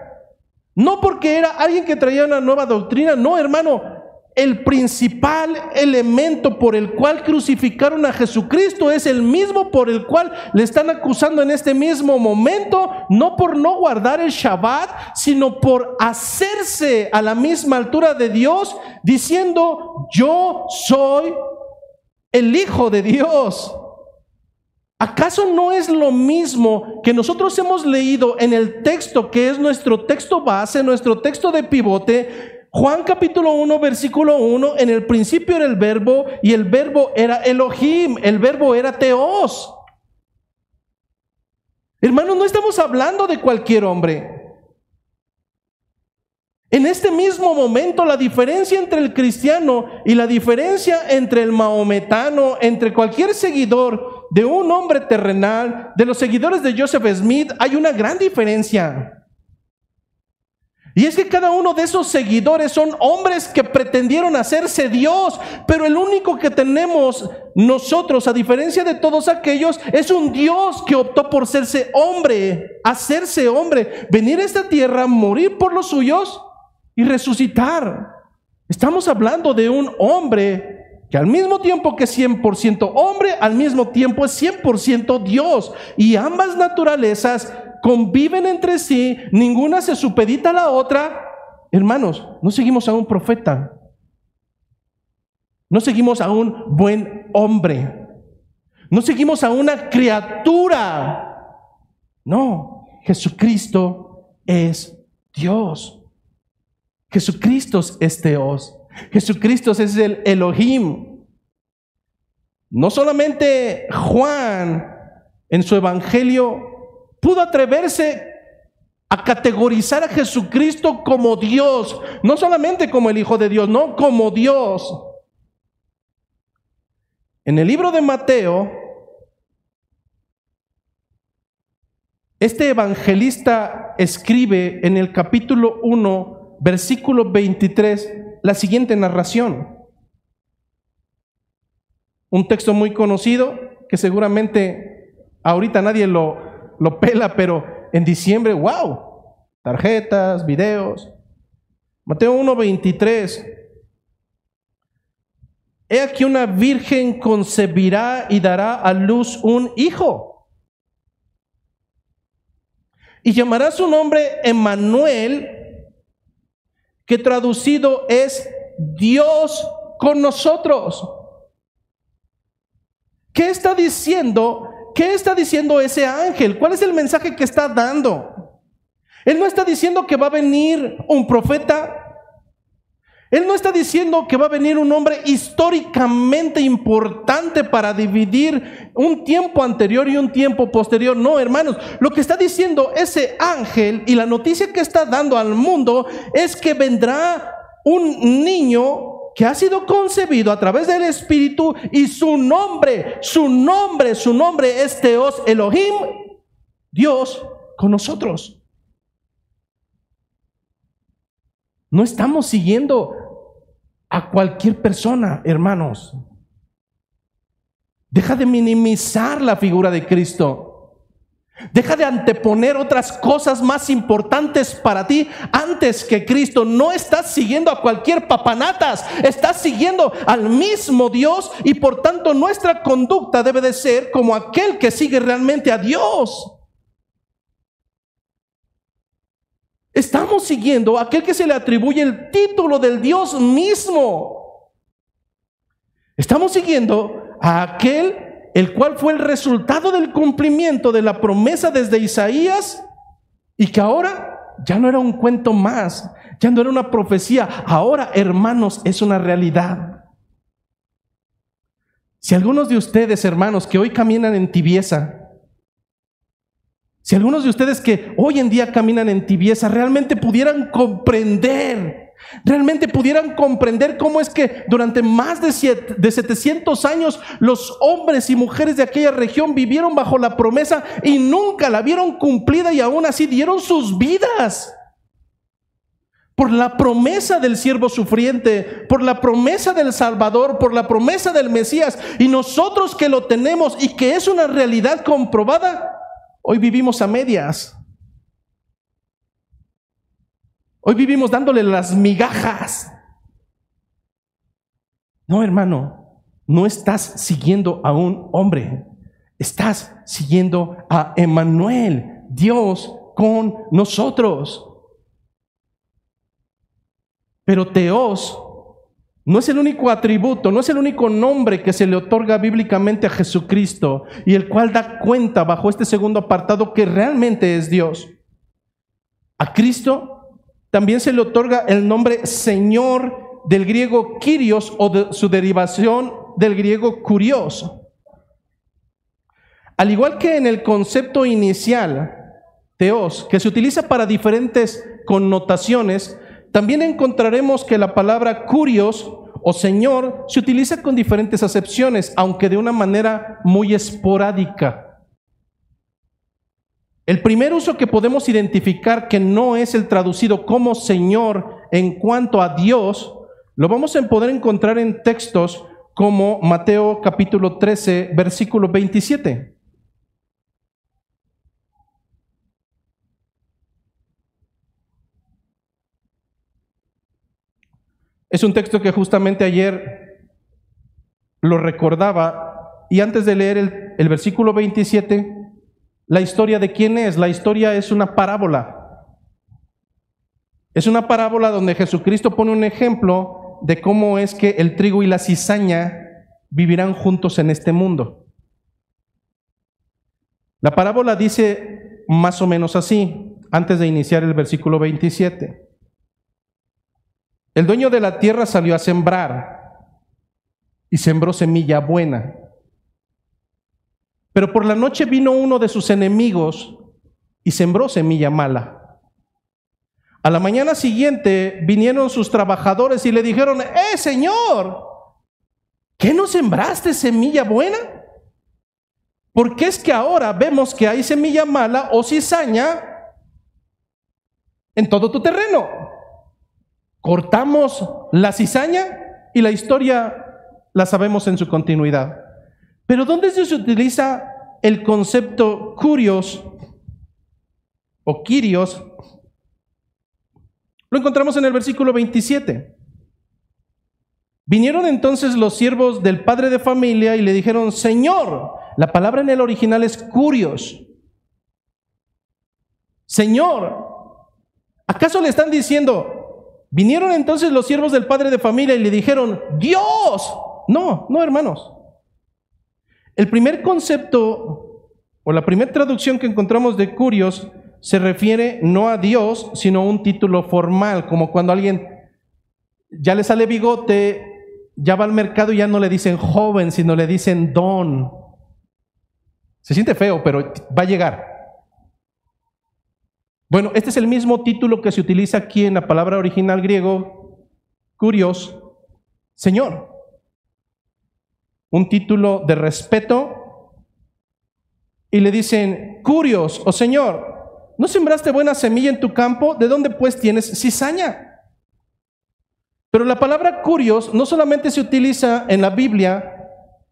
no porque era alguien que traía una nueva doctrina, no, hermano. El principal elemento por el cual crucificaron a Jesucristo es el mismo por el cual le están acusando en este mismo momento, no por no guardar el Shabbat, sino por hacerse a la misma altura de Dios, diciendo: yo soy el Hijo de Dios. ¿Acaso no es lo mismo que nosotros hemos leído en el texto que es nuestro texto base, nuestro texto de pivote? Juan capítulo 1, versículo 1, en el principio era el verbo y el verbo era Elohim, el verbo era Theos. Hermanos, no estamos hablando de cualquier hombre. En este mismo momento, la diferencia entre el cristiano y la diferencia entre el maometano, entre cualquier seguidor de un hombre terrenal, de los seguidores de Joseph Smith, hay una gran diferencia. Y es que cada uno de esos seguidores son hombres que pretendieron hacerse Dios, pero el único que tenemos nosotros, a diferencia de todos aquellos, es un Dios que optó por hacerse hombre, venir a esta tierra, morir por los suyos y resucitar. Estamos hablando de un hombre que al mismo tiempo que es 100% hombre, al mismo tiempo es 100% Dios, y ambas naturalezas conviven entre sí, ninguna se supedita a la otra. Hermanos, no seguimos a un profeta, no seguimos a un buen hombre, no seguimos a una criatura. No, Jesucristo es Dios. Jesucristo es Theos. Jesucristo es el Elohim. No solamente Juan en su evangelio pudo atreverse a categorizar a Jesucristo como Dios, no solamente como el Hijo de Dios, no, como Dios. En el libro de Mateo, este evangelista escribe en el capítulo 1, versículo 23, la siguiente narración. Un texto muy conocido que seguramente ahorita nadie lo pela, pero en diciembre, wow, tarjetas, videos. Mateo 1:23. He aquí una virgen concebirá y dará a luz un hijo, y llamará su nombre Emmanuel, que traducido es Dios con nosotros. ¿Qué está diciendo? ¿Qué está diciendo ese ángel? ¿Cuál es el mensaje que está dando? Él no está diciendo que va a venir un profeta. Él no está diciendo que va a venir un hombre históricamente importante para dividir un tiempo anterior y un tiempo posterior. No, hermanos, lo que está diciendo ese ángel y la noticia que está dando al mundo es que vendrá un niño que ha sido concebido a través del Espíritu, y su nombre es Theos Elohim, Dios con nosotros. No estamos siguiendo a cualquier persona, hermanos. Deja de minimizar la figura de Cristo. Deja de anteponer otras cosas más importantes para ti antes que Cristo. No estás siguiendo a cualquier papanatas, estás siguiendo al mismo Dios, y por tanto nuestra conducta debe de ser como aquel que sigue realmente a Dios. Estamos siguiendo a aquel que se le atribuye el título del Dios mismo. Estamos siguiendo a aquel el cual fue el resultado del cumplimiento de la promesa desde Isaías, y que ahora ya no era un cuento más, ya no era una profecía, ahora, hermanos, es una realidad. Si algunos de ustedes, hermanos, que hoy caminan en tibieza, si algunos de ustedes que hoy en día caminan en tibieza realmente pudieran comprender cómo es que durante más de 700 años los hombres y mujeres de aquella región vivieron bajo la promesa y nunca la vieron cumplida, y aún así dieron sus vidas por la promesa del siervo sufriente, por la promesa del Salvador, por la promesa del Mesías. Y nosotros que lo tenemos y que es una realidad comprobada, hoy vivimos a medias. Hoy vivimos dándole las migajas. No, hermano, no estás siguiendo a un hombre, estás siguiendo a Emmanuel, Dios con nosotros. Pero Theos no es el único atributo, no es el único nombre que se le otorga bíblicamente a Jesucristo, y el cual da cuenta bajo este segundo apartado que realmente es Dios. A Cristo también se le otorga el nombre Señor, del griego Kyrios, o de su derivación del griego Kurios. Al igual que en el concepto inicial, Theos, que se utiliza para diferentes connotaciones, también encontraremos que la palabra Kurios o Señor se utiliza con diferentes acepciones, aunque de una manera muy esporádica. El primer uso que podemos identificar que no es el traducido como Señor en cuanto a Dios, lo vamos a poder encontrar en textos como Mateo capítulo 13, versículo 27. Es un texto que justamente ayer lo recordaba, y antes de leer el versículo 27, la historia de quién es. La historia es una parábola. Es una parábola donde Jesucristo pone un ejemplo de cómo es que el trigo y la cizaña vivirán juntos en este mundo. La parábola dice más o menos así, antes de iniciar el versículo 27. El dueño de la tierra salió a sembrar y sembró semilla buena. Pero por la noche vino uno de sus enemigos y sembró semilla mala. A la mañana siguiente vinieron sus trabajadores y le dijeron: Señor, ¿qué no sembraste semilla buena? Porque es que ahora vemos que hay semilla mala o cizaña en todo tu terreno. Cortamos la cizaña y la historia la sabemos en su continuidad. Pero ¿dónde se utiliza el concepto Kurios o Kyrios? Lo encontramos en el versículo 27. Vinieron entonces los siervos del padre de familia y le dijeron: Señor, la palabra en el original es Kurios. Señor, ¿acaso le están diciendo? Vinieron entonces los siervos del padre de familia y le dijeron: Dios. No, hermanos. El primer concepto o la primera traducción que encontramos de Kurios se refiere no a Dios, sino a un título formal, como cuando alguien ya le sale bigote, ya va al mercado y ya no le dicen joven, sino le dicen don. Se siente feo, pero va a llegar. Bueno, este es el mismo título que se utiliza aquí en la palabra original griego, kurios, Señor. Un título de respeto. Y le dicen, kurios, o Señor, ¿no sembraste buena semilla en tu campo? ¿De dónde pues tienes cizaña? Pero la palabra kurios no solamente se utiliza en la Biblia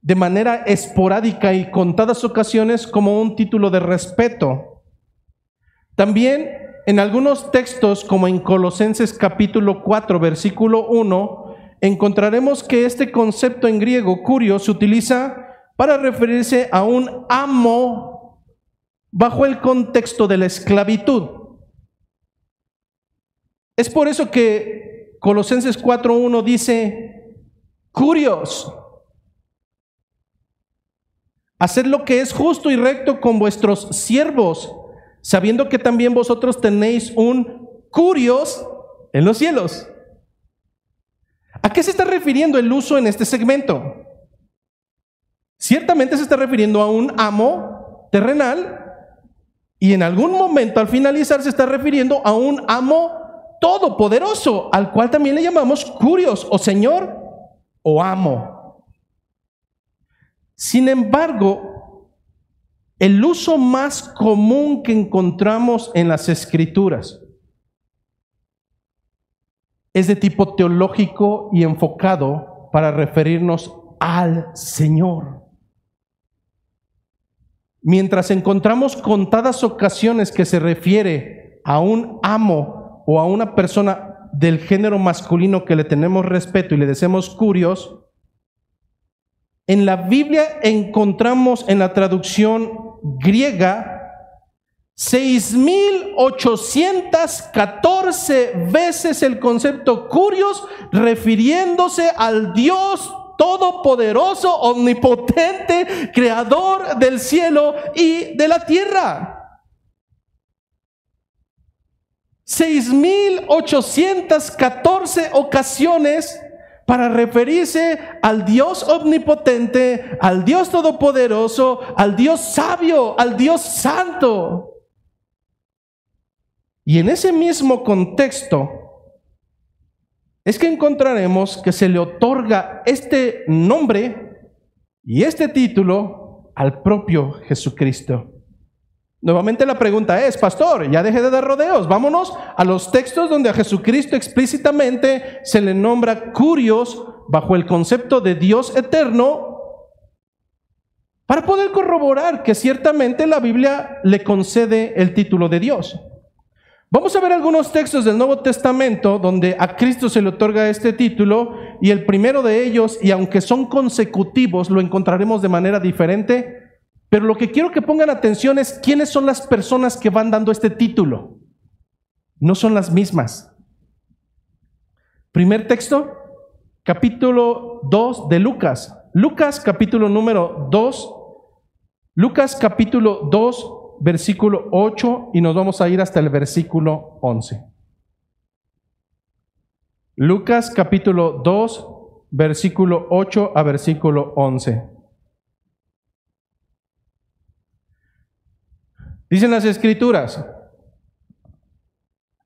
de manera esporádica y contadas ocasiones como un título de respeto. También en algunos textos, como en Colosenses capítulo 4, versículo 1, encontraremos que este concepto en griego, kurios, se utiliza para referirse a un amo bajo el contexto de la esclavitud. Es por eso que Colosenses 4:1 dice, kurios, haced lo que es justo y recto con vuestros siervos, sabiendo que también vosotros tenéis un kurios en los cielos. ¿A qué se está refiriendo el uso en este segmento? Ciertamente se está refiriendo a un amo terrenal, y en algún momento al finalizar se está refiriendo a un amo todopoderoso, al cual también le llamamos kurios, o señor, o amo. Sin embargo, el uso más común que encontramos en las Escrituras es de tipo teológico y enfocado para referirnos al Señor. Mientras encontramos contadas ocasiones que se refiere a un amo o a una persona del género masculino que le tenemos respeto y le decimos kurios, en la Biblia encontramos en la traducción griega 6,814 veces el concepto kurios, refiriéndose al Dios todopoderoso, omnipotente, creador del cielo y de la tierra. 6,814 ocasiones para referirse al Dios omnipotente, al Dios todopoderoso, al Dios sabio, al Dios santo. Y en ese mismo contexto es que encontraremos que se le otorga este nombre y este título al propio Jesucristo. Nuevamente la pregunta es, pastor, ya deje de dar rodeos, vámonos a los textos donde a Jesucristo explícitamente se le nombra kurios bajo el concepto de Dios eterno, para poder corroborar que ciertamente la Biblia le concede el título de Dios. Vamos a ver algunos textos del Nuevo Testamento donde a Cristo se le otorga este título, y el primero de ellos, y aunque son consecutivos, lo encontraremos de manera diferente. Pero lo que quiero que pongan atención es quiénes son las personas que van dando este título. No son las mismas. Primer texto, capítulo 2 de Lucas. Lucas capítulo número 2. Lucas capítulo 2, versículo 8, y nos vamos a ir hasta el versículo 11. Lucas capítulo 2, versículo 8 a versículo 11. Dicen las Escrituras,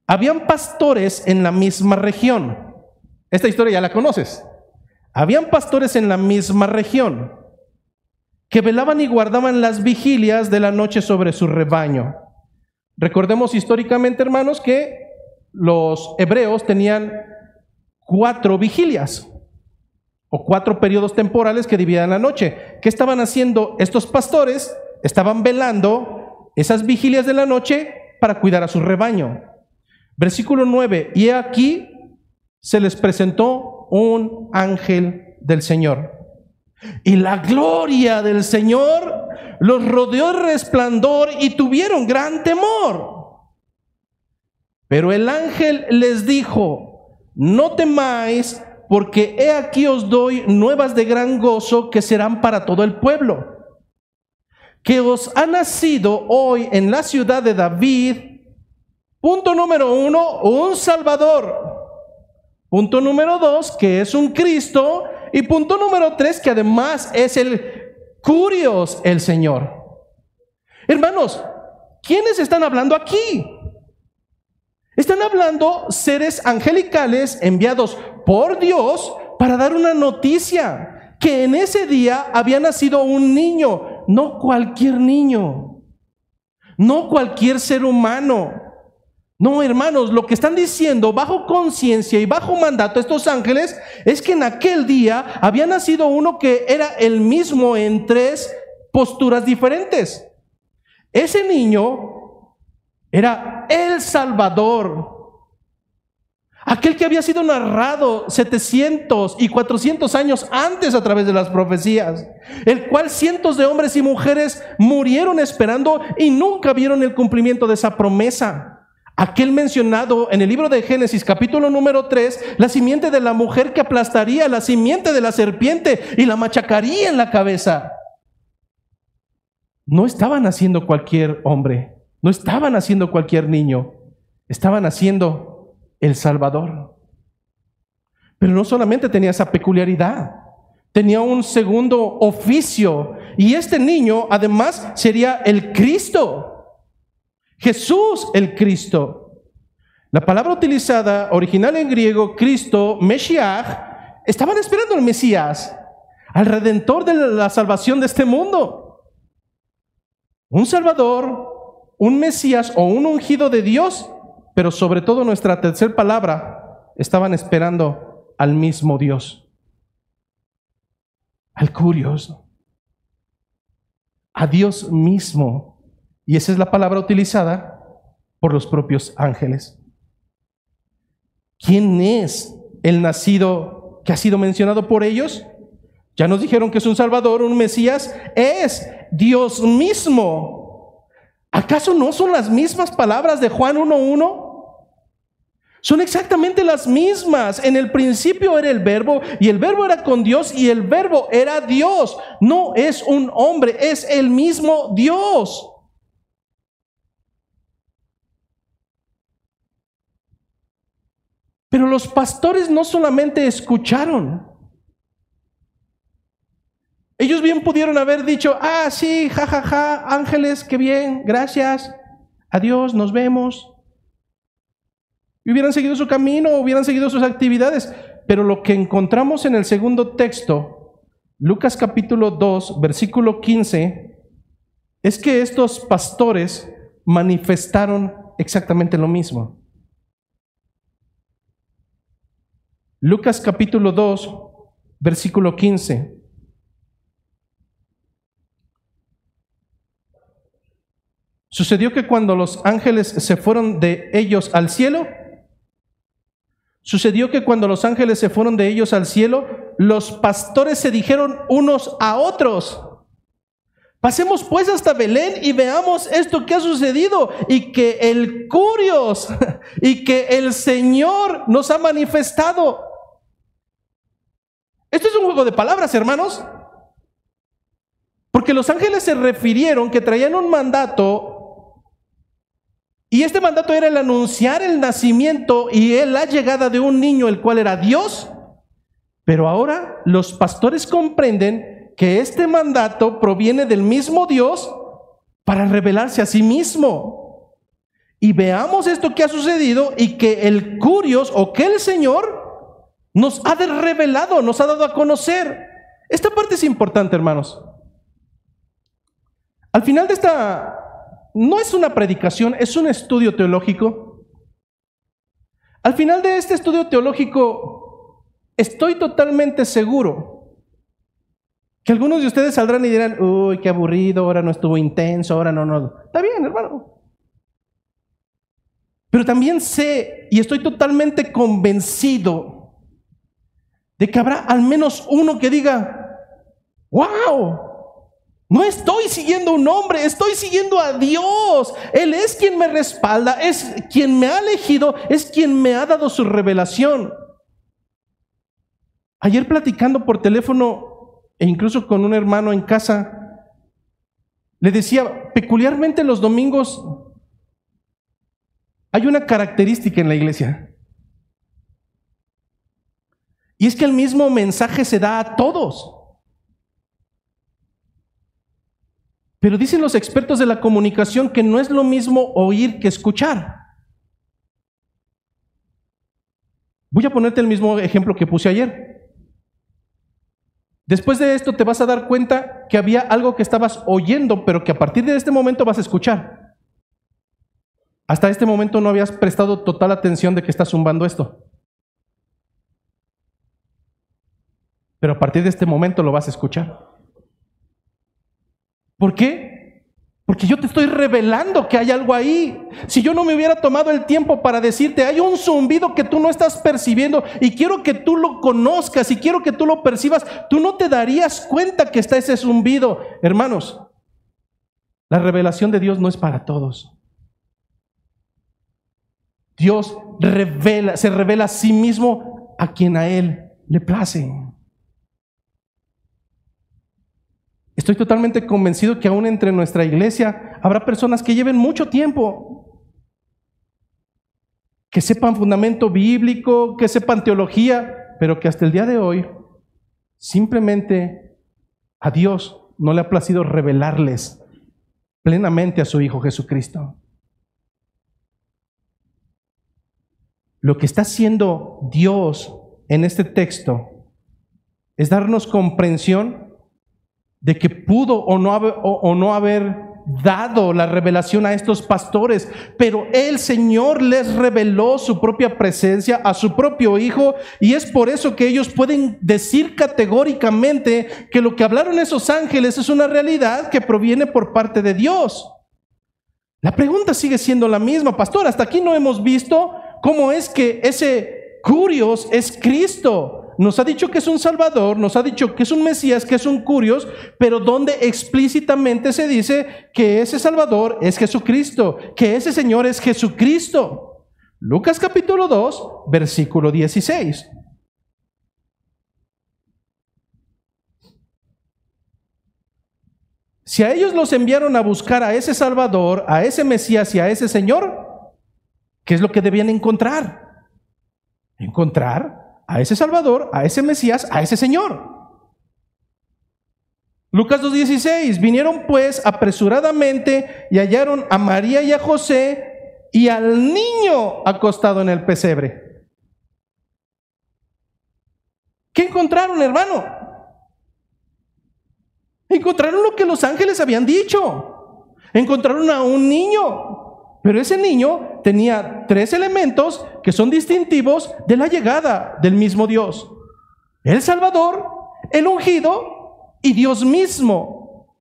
habían pastores en la misma región. Esta historia ya la conoces. Habían pastores en la misma región que velaban y guardaban las vigilias de la noche sobre su rebaño. Recordemos históricamente, hermanos, que los hebreos tenían 4 vigilias o 4 periodos temporales que dividían la noche. ¿Qué estaban haciendo estos pastores? Estaban velando esas vigilias de la noche para cuidar a su rebaño. Versículo 9, y aquí se les presentó un ángel del Señor, y la gloria del Señor los rodeó de resplandor y tuvieron gran temor. Pero el ángel les dijo, no temáis, porque he aquí os doy nuevas de gran gozo que serán para todo el pueblo, que os ha nacido hoy en la ciudad de David, punto número 1, un Salvador, Punto número 2, que es un Cristo. Y punto número 3, que además es el Curios, el Señor. Hermanos, ¿quiénes están hablando aquí? Están hablando seres angelicales enviados por Dios para dar una noticia, que en ese día había nacido un niño, no cualquier niño, no cualquier ser humano. No, hermanos, lo que están diciendo bajo conciencia y bajo mandato estos ángeles es que en aquel día había nacido uno que era el mismo en 3 posturas diferentes. Ese niño era el Salvador, aquel que había sido narrado 700 y 400 años antes a través de las profecías, el cual cientos de hombres y mujeres murieron esperando y nunca vieron el cumplimiento de esa promesa. Aquel mencionado en el libro de Génesis, capítulo número 3, la simiente de la mujer que aplastaría la simiente de la serpiente y la machacaría en la cabeza. No estaban haciendo cualquier hombre, no estaban haciendo cualquier niño, estaban haciendo el Salvador. Pero no solamente tenía esa peculiaridad, tenía un segundo oficio, y este niño además sería el Cristo. Jesús el Cristo. La palabra utilizada original en griego, Cristo, Meshiach, estaban esperando al Mesías, al Redentor de la salvación de este mundo. Un Salvador, un Mesías o un ungido de Dios, pero sobre todo nuestra tercera palabra, estaban esperando al mismo Dios, al Curios, a Dios mismo. Y esa es la palabra utilizada por los propios ángeles. ¿Quién es el nacido que ha sido mencionado por ellos? Ya nos dijeron que es un Salvador, un Mesías. Es Dios mismo. ¿Acaso no son las mismas palabras de Juan 1:1? Son exactamente las mismas. En el principio era el Verbo, y el Verbo era con Dios, y el Verbo era Dios. No es un hombre, es el mismo Dios. Pero los pastores no solamente escucharon. Ellos bien pudieron haber dicho, sí, jajaja, ángeles, qué bien, gracias, adiós, nos vemos. Y hubieran seguido su camino, hubieran seguido sus actividades. Pero lo que encontramos en el segundo texto, Lucas capítulo 2, versículo 15, es que estos pastores manifestaron exactamente lo mismo. Lucas capítulo 2, versículo 15. Sucedió que cuando los ángeles se fueron de ellos al cielo, los pastores se dijeron unos a otros: pasemos pues hasta Belén y veamos esto que ha sucedido y que el Curios y que el Señor nos ha manifestado. Esto es un juego de palabras, hermanos, porque los ángeles se refirieron que traían un mandato, y este mandato era el anunciar el nacimiento y la llegada de un niño, el cual era Dios. Pero ahora los pastores comprenden que este mandato proviene del mismo Dios para revelarse a sí mismo. Y veamos esto que ha sucedido y que el Curios o que el Señor nos ha revelado, nos ha dado a conocer. Esta parte es importante, hermanos. Al final de esta, no es una predicación, es un estudio teológico. Al final de este estudio teológico, estoy totalmente seguro que algunos de ustedes saldrán y dirán: uy, qué aburrido, ahora no estuvo intenso, ahora no. Está bien, hermano. Pero también sé y estoy totalmente convencido de que habrá al menos uno que diga: ¡wow! No estoy siguiendo un hombre, estoy siguiendo a Dios. Él es quien me respalda, es quien me ha elegido, es quien me ha dado su revelación. Ayer platicando por teléfono e incluso con un hermano en casa, le decía, peculiarmente los domingos hay una característica en la iglesia. Y es que el mismo mensaje se da a todos. Pero dicen los expertos de la comunicación que no es lo mismo oír que escuchar. Voy a ponerte el mismo ejemplo que puse ayer. Después de esto te vas a dar cuenta que había algo que estabas oyendo, pero que a partir de este momento vas a escuchar. Hasta este momento no habías prestado total atención de que está zumbando esto. Pero a partir de este momento lo vas a escuchar. ¿Por qué? Porque yo te estoy revelando que hay algo ahí. Si yo no me hubiera tomado el tiempo para decirte, hay un zumbido que tú no estás percibiendo y quiero que tú lo conozcas y quiero que tú lo percibas, tú no te darías cuenta que está ese zumbido. Hermanos, la revelación de Dios no es para todos. Dios se revela a sí mismo a quien a Él le place. Estoy totalmente convencido que aún entre nuestra iglesia habrá personas que lleven mucho tiempo, que sepan fundamento bíblico, que sepan teología, pero que hasta el día de hoy simplemente a Dios no le ha placido revelarles plenamente a su Hijo Jesucristo. Lo que está haciendo Dios en este texto es darnos comprensión de que pudo o no haber dado la revelación a estos pastores, pero el Señor les reveló su propia presencia a su propio Hijo, y es por eso que ellos pueden decir categóricamente que lo que hablaron esos ángeles es una realidad que proviene por parte de Dios. La pregunta sigue siendo la misma, pastor, hasta aquí no hemos visto cómo es que ese Curios es Cristo. Nos ha dicho que es un Salvador, nos ha dicho que es un Mesías, que es un Curios, pero donde explícitamente se dice que ese Salvador es Jesucristo, que ese Señor es Jesucristo. Lucas capítulo 2, versículo 16. Si a ellos los enviaron a buscar a ese Salvador, a ese Mesías y a ese Señor, ¿qué es lo que debían encontrar? Encontrar a ese Salvador, a ese Mesías, a ese Señor. Lucas 2:16, vinieron pues apresuradamente y hallaron a María y a José y al niño acostado en el pesebre. ¿Qué encontraron, hermano? Encontraron lo que los ángeles habían dicho. Encontraron a un niño. Pero ese niño tenía 3 elementos que son distintivos de la llegada del mismo Dios: el Salvador, el ungido y Dios mismo.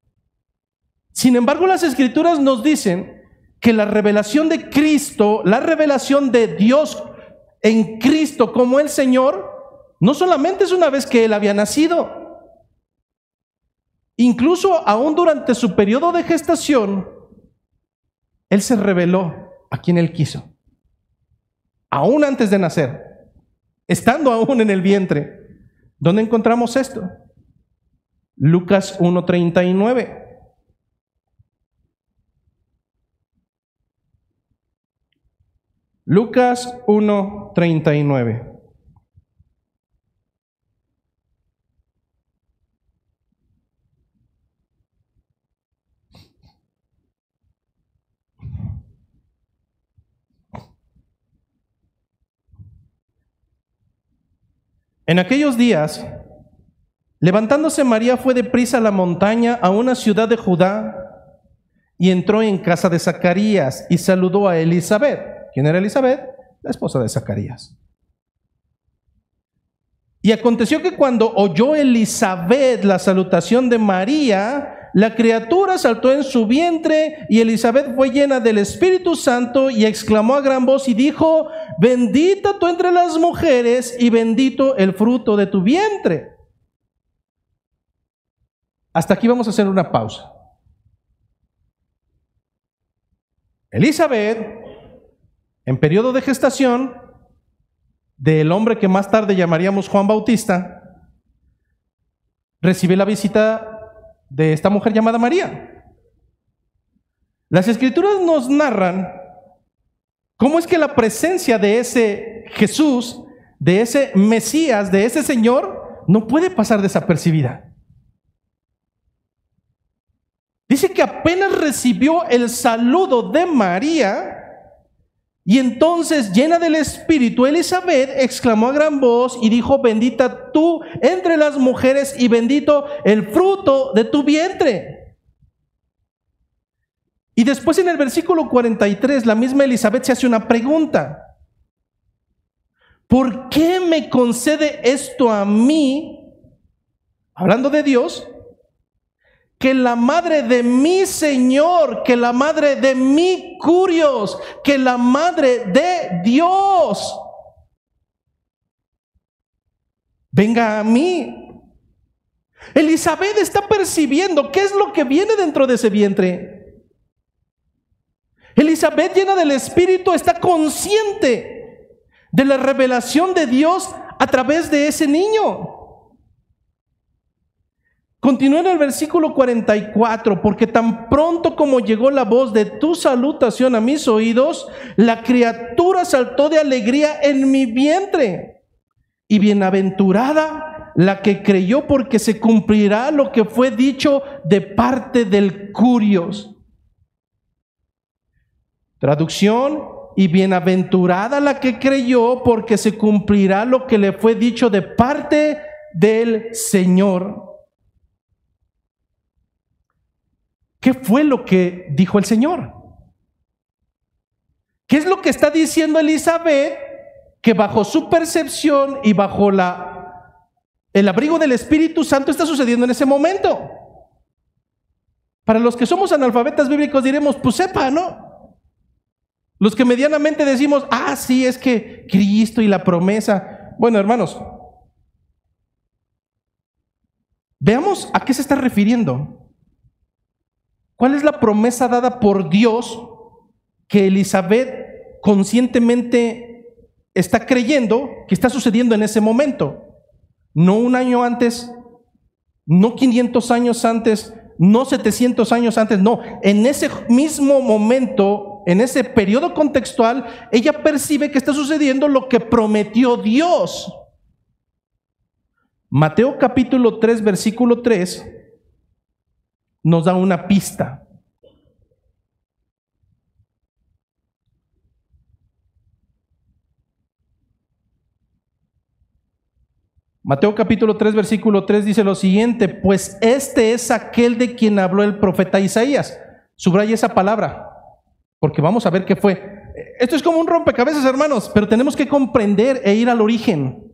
Sin embargo, las Escrituras nos dicen que la revelación de Cristo, la revelación de Dios en Cristo como el Señor, no solamente es una vez que Él había nacido. Incluso aún durante su periodo de gestación, Él se reveló a quien Él quiso. Aún antes de nacer, estando aún en el vientre. ¿Dónde encontramos esto? Lucas 1:39. Lucas 1:39. En aquellos días, levantándose María, fue deprisa a la montaña, a una ciudad de Judá, y entró en casa de Zacarías y saludó a Elizabeth. ¿Quién era Elizabeth? La esposa de Zacarías. Y aconteció que cuando oyó Elizabeth la salutación de María, la criatura saltó en su vientre, y Elizabeth fue llena del Espíritu Santo y exclamó a gran voz y dijo: bendita tú entre las mujeres y bendito el fruto de tu vientre. Hasta aquí vamos a hacer una pausa. Elizabeth, en periodo de gestación del hombre que más tarde llamaríamos Juan Bautista, recibe la visita de esta mujer llamada María. Las Escrituras nos narran cómo es que la presencia de ese Jesús de ese Mesías, de ese Señor, no puede pasar desapercibida. Dice que apenas recibió el saludo de María, y entonces, llena del Espíritu, Elizabeth exclamó a gran voz y dijo: bendita tú entre las mujeres y bendito el fruto de tu vientre. Y después en el versículo 43, la misma Elizabeth se hace una pregunta: ¿por qué me concede esto a mí, hablando de Dios, que la madre de mi Señor, que la madre de mi Curios, que la madre de Dios venga a mí? Elizabeth está percibiendo qué es lo que viene dentro de ese vientre. Elizabeth, llena del Espíritu, está consciente de la revelación de Dios a través de ese niño. Continúa en el versículo 44, porque tan pronto como llegó la voz de tu salutación a mis oídos, la criatura saltó de alegría en mi vientre. Y bienaventurada la que creyó, porque se cumplirá lo que fue dicho de parte del Curios. Traducción: y bienaventurada la que creyó, porque se cumplirá lo que le fue dicho de parte del Señor. ¿Qué fue lo que dijo el Señor? ¿Qué es lo que está diciendo Elizabeth? Que bajo su percepción y bajo el abrigo del Espíritu Santo está sucediendo en ese momento. Para los que somos analfabetas bíblicos diremos: pues sepa, ¿no? Los que medianamente decimos: sí, es que Cristo y la promesa. Bueno, hermanos, veamos a qué se está refiriendo. ¿Cuál es la promesa dada por Dios que Elizabeth conscientemente está creyendo que está sucediendo en ese momento? No un año antes, no 500 años antes, no 700 años antes, no. En ese mismo momento, en ese periodo contextual, ella percibe que está sucediendo lo que prometió Dios. Mateo capítulo 3, versículo 3 nos da una pista. Mateo capítulo 3, versículo 3 dice lo siguiente: pues este es aquel de quien habló el profeta Isaías. Subraya esa palabra, porque vamos a ver qué fue. Esto es como un rompecabezas, hermanos, pero tenemos que comprender e ir al origen.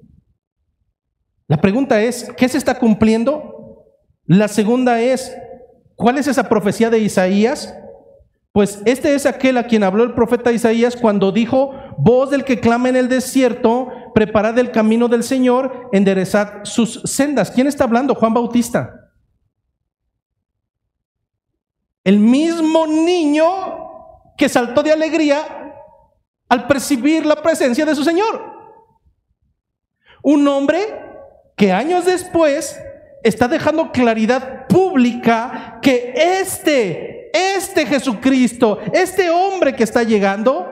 La pregunta es: ¿qué se está cumpliendo? La segunda es: ¿cuál es esa profecía de Isaías? Pues este es aquel a quien habló el profeta Isaías cuando dijo: voz del que clama en el desierto, preparad el camino del Señor, enderezad sus sendas. ¿Quién está hablando? Juan Bautista. El mismo niño que saltó de alegría al percibir la presencia de su Señor. Un hombre que años después está dejando claridad pública que este Jesucristo, este hombre que está llegando,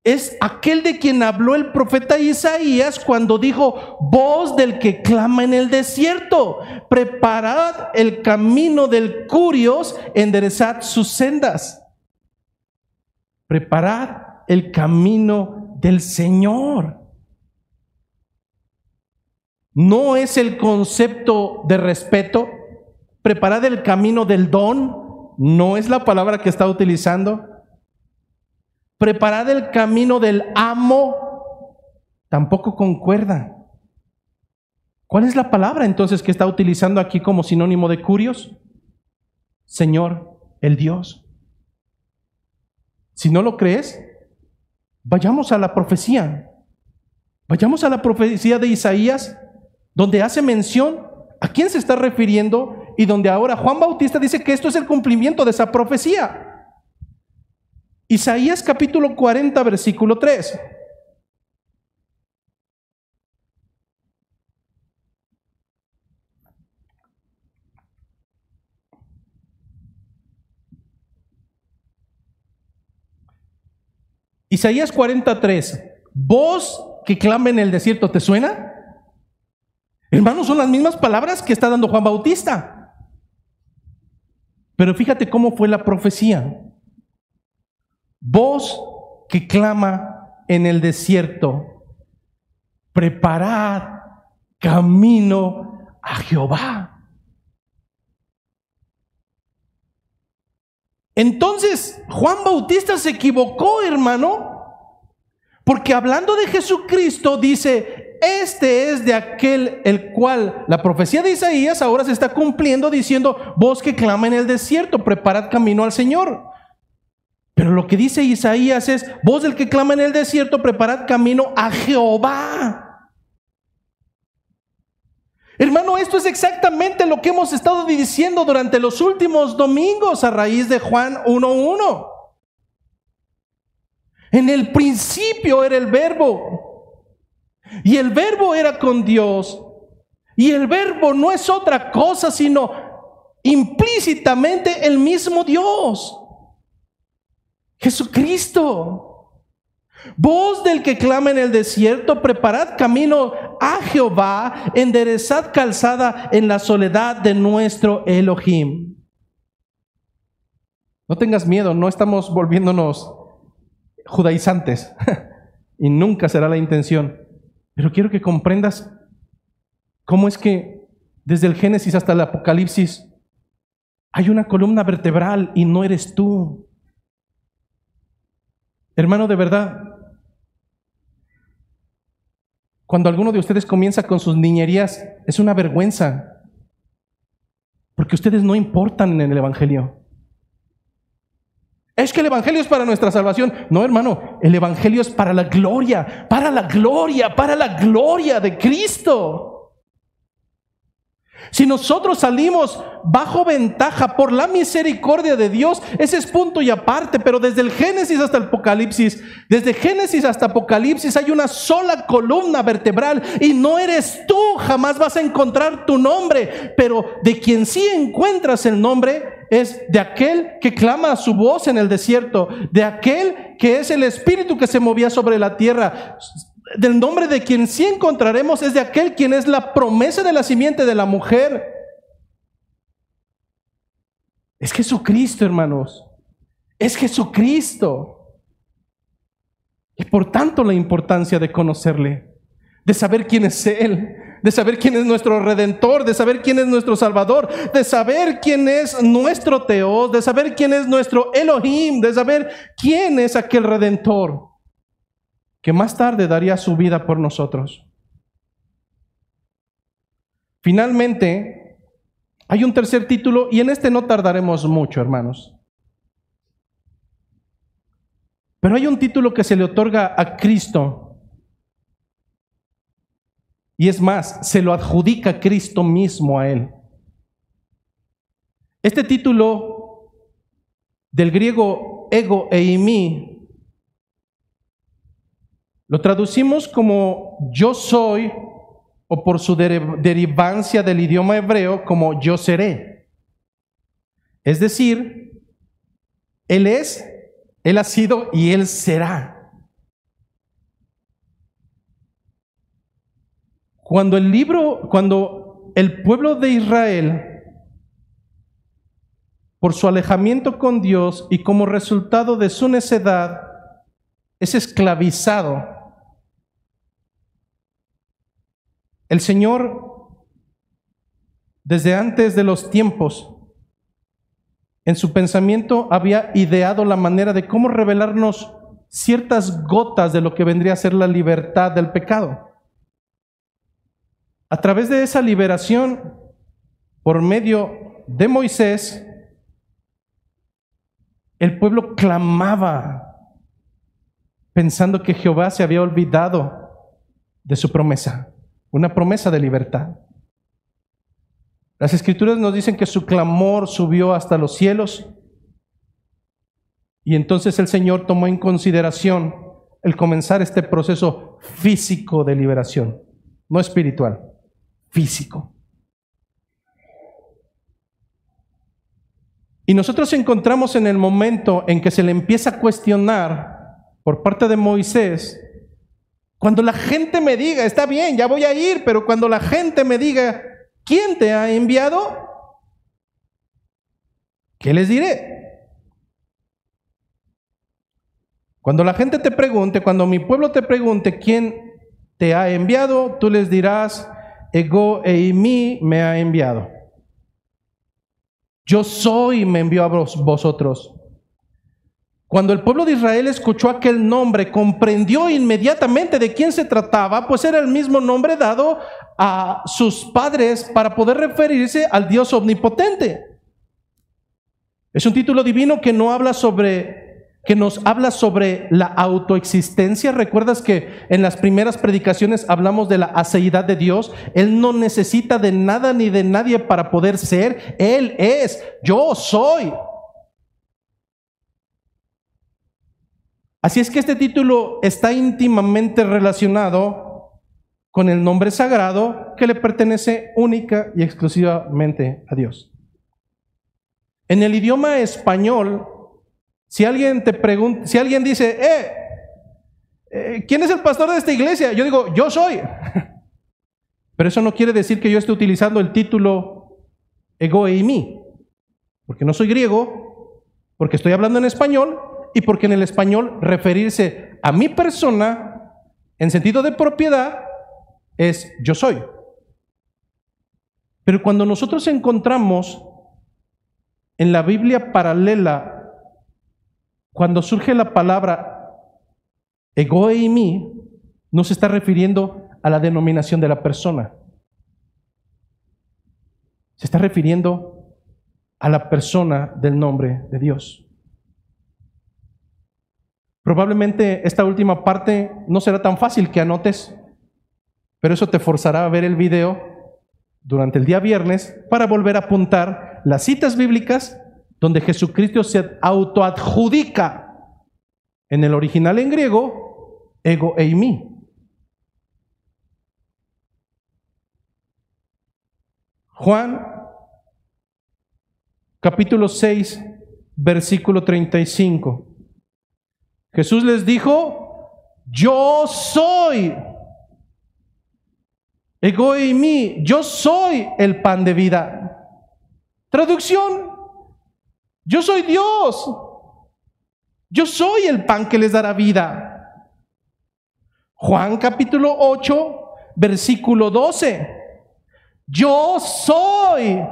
es aquel de quien habló el profeta Isaías cuando dijo: voz del que clama en el desierto, preparad el camino del Curios, enderezad sus sendas. Preparad el camino del Señor. No es el concepto de respeto. Preparad el camino del don, no es la palabra que está utilizando. Preparad el camino del amo, tampoco concuerda. ¿Cuál es la palabra entonces que está utilizando aquí como sinónimo de Curios? Señor, el Dios. Si no lo crees, vayamos a la profecía. Vayamos a la profecía de Isaías, donde hace mención a quién se está refiriendo y donde ahora Juan Bautista dice que esto es el cumplimiento de esa profecía. Isaías capítulo 40, versículo 3. Isaías 43. Voz que clama en el desierto, ¿te suena? Hermanos, son las mismas palabras que está dando Juan Bautista. Pero fíjate cómo fue la profecía. Voz que clama en el desierto, preparad camino a Jehová. Entonces, Juan Bautista se equivocó, hermano, porque hablando de Jesucristo dice, este es de aquel el cual la profecía de Isaías ahora se está cumpliendo diciendo, voz que clama en el desierto, preparad camino al Señor. Pero lo que dice Isaías es, voz del que clama en el desierto, preparad camino a Jehová. Hermano, esto es exactamente lo que hemos estado diciendo durante los últimos domingos a raíz de Juan 1:1. En el principio era el Verbo, y el Verbo era con Dios, y el Verbo no es otra cosa sino implícitamente el mismo Dios, Jesucristo. Voz del que clama en el desierto, preparad camino a Jehová, enderezad calzada en la soledad de nuestro Elohim. No tengas miedo, no estamos volviéndonos judaizantes y nunca será la intención, pero quiero que comprendas cómo es que desde el Génesis hasta el Apocalipsis hay una columna vertebral y no eres tú. Hermano, de verdad, cuando alguno de ustedes comienza con sus niñerías, es una vergüenza, porque ustedes no importan en el Evangelio. Es que el Evangelio es para nuestra salvación. No, hermano, el Evangelio es para la gloria, para la gloria, para la gloria de Cristo. Si nosotros salimos bajo ventaja por la misericordia de Dios, ese es punto y aparte, pero desde el Génesis hasta el Apocalipsis, desde Génesis hasta Apocalipsis hay una sola columna vertebral y no eres tú, jamás vas a encontrar tu nombre, pero de quien sí encuentras el nombre es de aquel que clama a su voz en el desierto, de aquel que es el Espíritu que se movía sobre la tierra. Del nombre de quien sí encontraremos es de aquel quien es la promesa de la simiente de la mujer. Es Jesucristo, hermanos. Es Jesucristo. Y por tanto la importancia de conocerle, de saber quién es Él, de saber quién es nuestro Redentor, de saber quién es nuestro Salvador, de saber quién es nuestro Teos, de saber quién es nuestro Elohim, de saber quién es aquel Redentor que más tarde daría su vida por nosotros. Finalmente, hay un tercer título, y en este no tardaremos mucho, hermanos. Pero hay un título que se le otorga a Cristo, y es más, se lo adjudica Cristo mismo a Él. Este título, del griego ego eimi, lo traducimos como yo soy, o por su derivancia del idioma hebreo como yo seré. Es decir, Él es, Él ha sido y Él será. Cuando el pueblo de Israel, por su alejamiento con Dios y como resultado de su necedad, es esclavizado, el Señor, desde antes de los tiempos, en su pensamiento había ideado la manera de cómo revelarnos ciertas gotas de lo que vendría a ser la libertad del pecado. A través de esa liberación, por medio de Moisés, el pueblo clamaba, pensando que Jehová se había olvidado de su promesa. Una promesa de libertad. Las Escrituras nos dicen que su clamor subió hasta los cielos, y entonces el Señor tomó en consideración el comenzar este proceso físico de liberación, no espiritual, físico. Y nosotros encontramos en el momento en que se le empieza a cuestionar por parte de Moisés Cuando la gente me diga, está bien, ya voy a ir, pero cuando la gente me diga, ¿quién te ha enviado? ¿Qué les diré? Cuando la gente te pregunte, cuando mi pueblo te pregunte, ¿quién te ha enviado? Tú les dirás, ego eimi me ha enviado. Yo soy, me envió a vosotros. Cuando el pueblo de Israel escuchó aquel nombre, comprendió inmediatamente de quién se trataba, pues era el mismo nombre dado a sus padres para poder referirse al Dios omnipotente. Es un título divino que nos habla sobre la autoexistencia. ¿Recuerdas que en las primeras predicaciones hablamos de la aceidad de Dios? Él no necesita de nada ni de nadie para poder ser. Él es, yo soy. Así es que este título está íntimamente relacionado con el nombre sagrado que le pertenece única y exclusivamente a Dios. En el idioma español, si alguien te pregunta, si alguien dice, ¿quién es el pastor de esta iglesia? Yo digo, yo soy. Pero eso no quiere decir que yo esté utilizando el título ego eimi, porque no soy griego, porque estoy hablando en español y porque en el español referirse a mi persona en sentido de propiedad es yo soy. Pero cuando nosotros encontramos en la Biblia paralela, cuando surge la palabra ego eimi, no se está refiriendo a la denominación de la persona. Se está refiriendo a la persona del nombre de Dios. Probablemente esta última parte no será tan fácil que anotes, pero eso te forzará a ver el video durante el día viernes para volver a apuntar las citas bíblicas donde Jesucristo se autoadjudica en el original en griego ego eimi. Juan capítulo 6 versículo 35. Jesús les dijo, yo soy ego eimi, yo soy el pan de vida. Traducción, yo soy Dios, yo soy el pan que les dará vida. Juan capítulo 8 versículo 12. Yo soy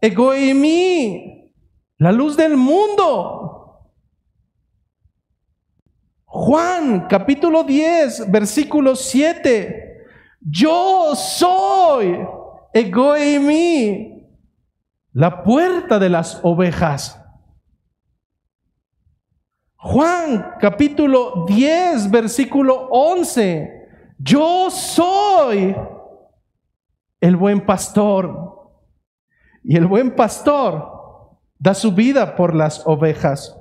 ego eimi, la luz del mundo. Juan capítulo 10 versículo 7. Yo soy ego eimi, la puerta de las ovejas. Juan capítulo 10 versículo 11. Yo soy el buen pastor, y el buen pastor da su vida por las ovejas.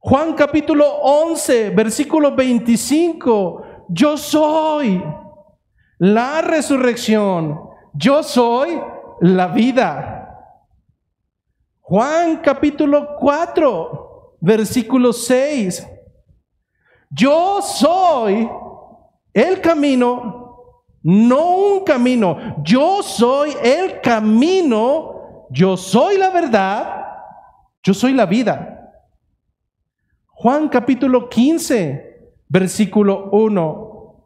Juan capítulo 11, versículo 25. Yo soy la resurrección, yo soy la vida. Juan capítulo 4, versículo 6. Yo soy el camino, no un camino. Yo soy el camino, yo soy la verdad, yo soy la vida. Juan capítulo 15, versículo 1.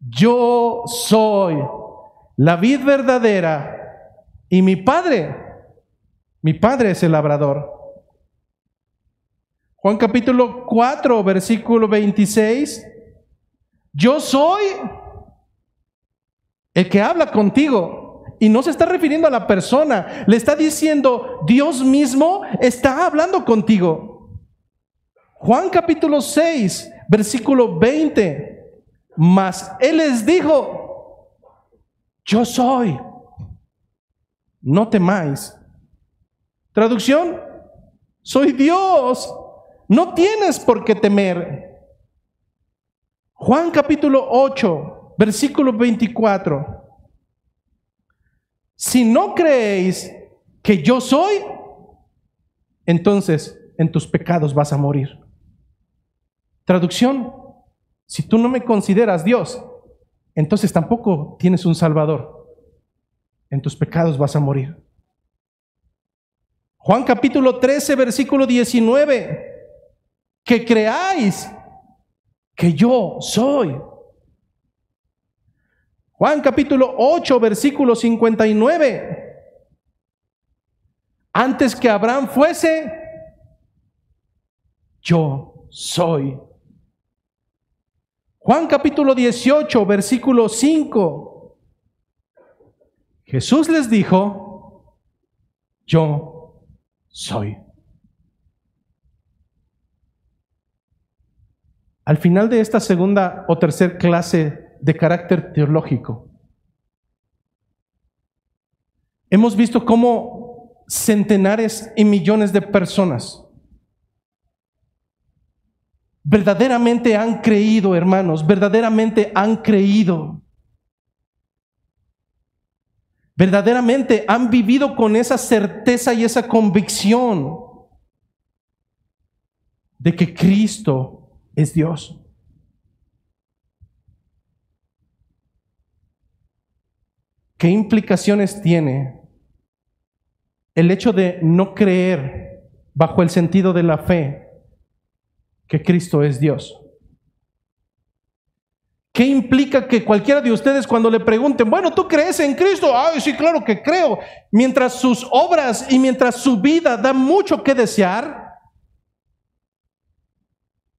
Yo soy la vid verdadera y mi Padre es el labrador. Juan capítulo 4, versículo 26. Yo soy el que habla contigo. Y no se está refiriendo a la persona, le está diciendo, Dios mismo está hablando contigo. Juan capítulo 6, versículo 20. Mas Él les dijo, yo soy, no temáis. Traducción, soy Dios, no tienes por qué temer. Juan capítulo 8, versículo 24. Si no creéis que yo soy, entonces en tus pecados vas a morir. Traducción, Si tú no me consideras Dios, entonces tampoco tienes un Salvador. En tus pecados vas a morir. Juan capítulo 13, versículo 19. Que creáis que yo soy. Juan capítulo 8, versículo 59. Antes que Abraham fuese, yo soy. Juan capítulo 18, versículo 5. Jesús les dijo, yo soy. Al final de esta segunda o tercera clase de carácter teológico, hemos visto cómo centenares y millones de personas verdaderamente han creído, hermanos, verdaderamente han creído. Verdaderamente han vivido con esa certeza y esa convicción de que Cristo es Dios. ¿Qué implicaciones tiene el hecho de no creer bajo el sentido de la fe que Cristo es Dios? ¿Qué implica que cualquiera de ustedes cuando le pregunten, bueno, ¿tú crees en Cristo? Ay, sí, claro que creo. Mientras sus obras y mientras su vida da mucho que desear,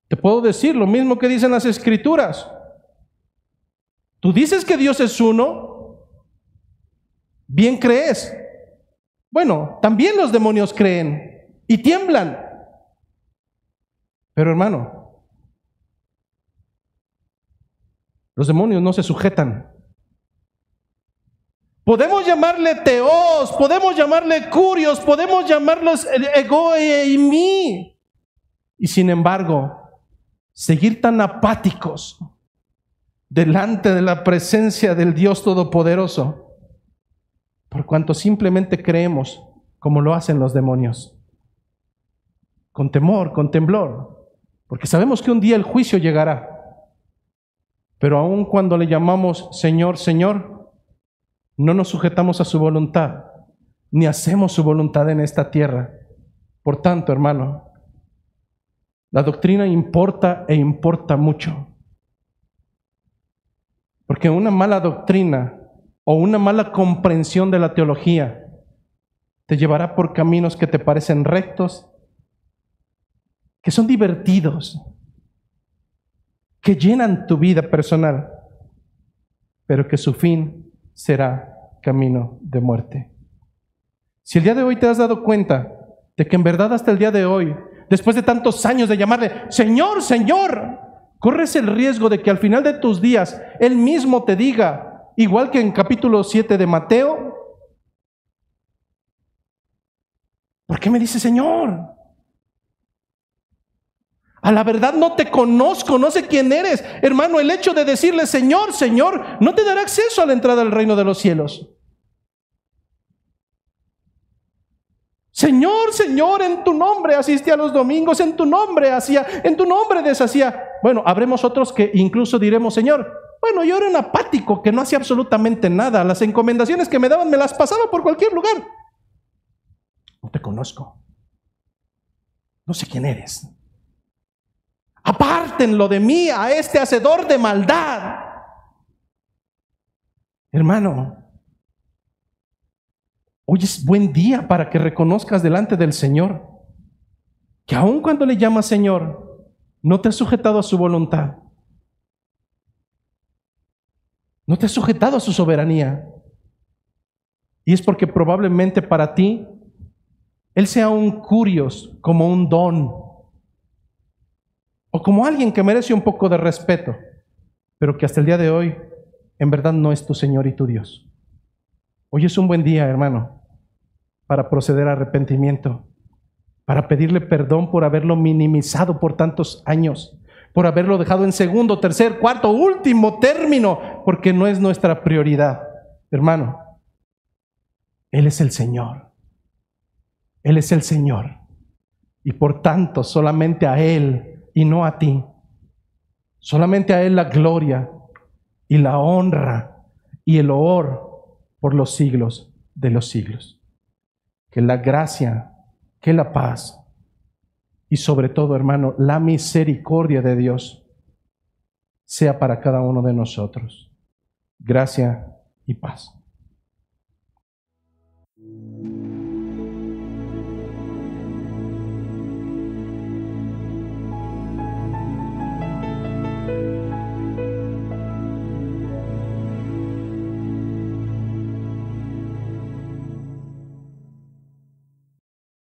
te puedo decir lo mismo que dicen las Escrituras. Tú dices que Dios es uno, bien crees. Bueno, también los demonios creen y tiemblan. Pero hermano, los demonios no se sujetan. Podemos llamarle teos, podemos llamarle curios, podemos llamarlos ego y mí. Y sin embargo, seguir tan apáticos delante de la presencia del Dios Todopoderoso, por cuanto simplemente creemos como lo hacen los demonios. Con temor, con temblor, porque sabemos que un día el juicio llegará. Pero aun cuando le llamamos Señor, Señor, no nos sujetamos a su voluntad, ni hacemos su voluntad en esta tierra. Por tanto, hermano, la doctrina importa e importa mucho. Porque una mala doctrina o una mala comprensión de la teología te llevará por caminos que te parecen rectos, que son divertidos, que llenan tu vida personal, pero que su fin será camino de muerte. Si el día de hoy te has dado cuenta de que en verdad hasta el día de hoy, después de tantos años de llamarle Señor, Señor, corres el riesgo de que al final de tus días Él mismo te diga, igual que en capítulo 7 de Mateo, ¿por qué me dices Señor? A la verdad no te conozco, no sé quién eres. Hermano, el hecho de decirle Señor, Señor, no te dará acceso a la entrada al reino de los cielos. Señor, Señor, en tu nombre asistí a los domingos, en tu nombre hacía, en tu nombre deshacía. Bueno, habremos otros que incluso diremos, Señor, bueno, yo era un apático que no hacía absolutamente nada. Las encomendaciones que me daban me las pasaba por cualquier lugar. No te conozco. No sé quién eres. Apártenlo de mí, a este hacedor de maldad. Hermano, hoy es buen día para que reconozcas delante del Señor que aun cuando le llamas Señor, no te has sujetado a su voluntad. No te has sujetado a su soberanía. Y es porque probablemente para ti Él sea un curios, como un don, o como alguien que merece un poco de respeto, pero que hasta el día de hoy en verdad no es tu Señor y tu Dios. Hoy es un buen día, hermano, para proceder a arrepentimiento, para pedirle perdón por haberlo minimizado por tantos años, por haberlo dejado en segundo, tercer, cuarto, último término, porque no es nuestra prioridad. Hermano, Él es el Señor. Él es el Señor. Y por tanto, solamente a Él y no a ti Solamente a Él la gloria y la honra y el loor por los siglos de los siglos. Que la gracia, que la paz y sobre todo, hermano, la misericordia de Dios sea para cada uno de nosotros. Gracia y paz.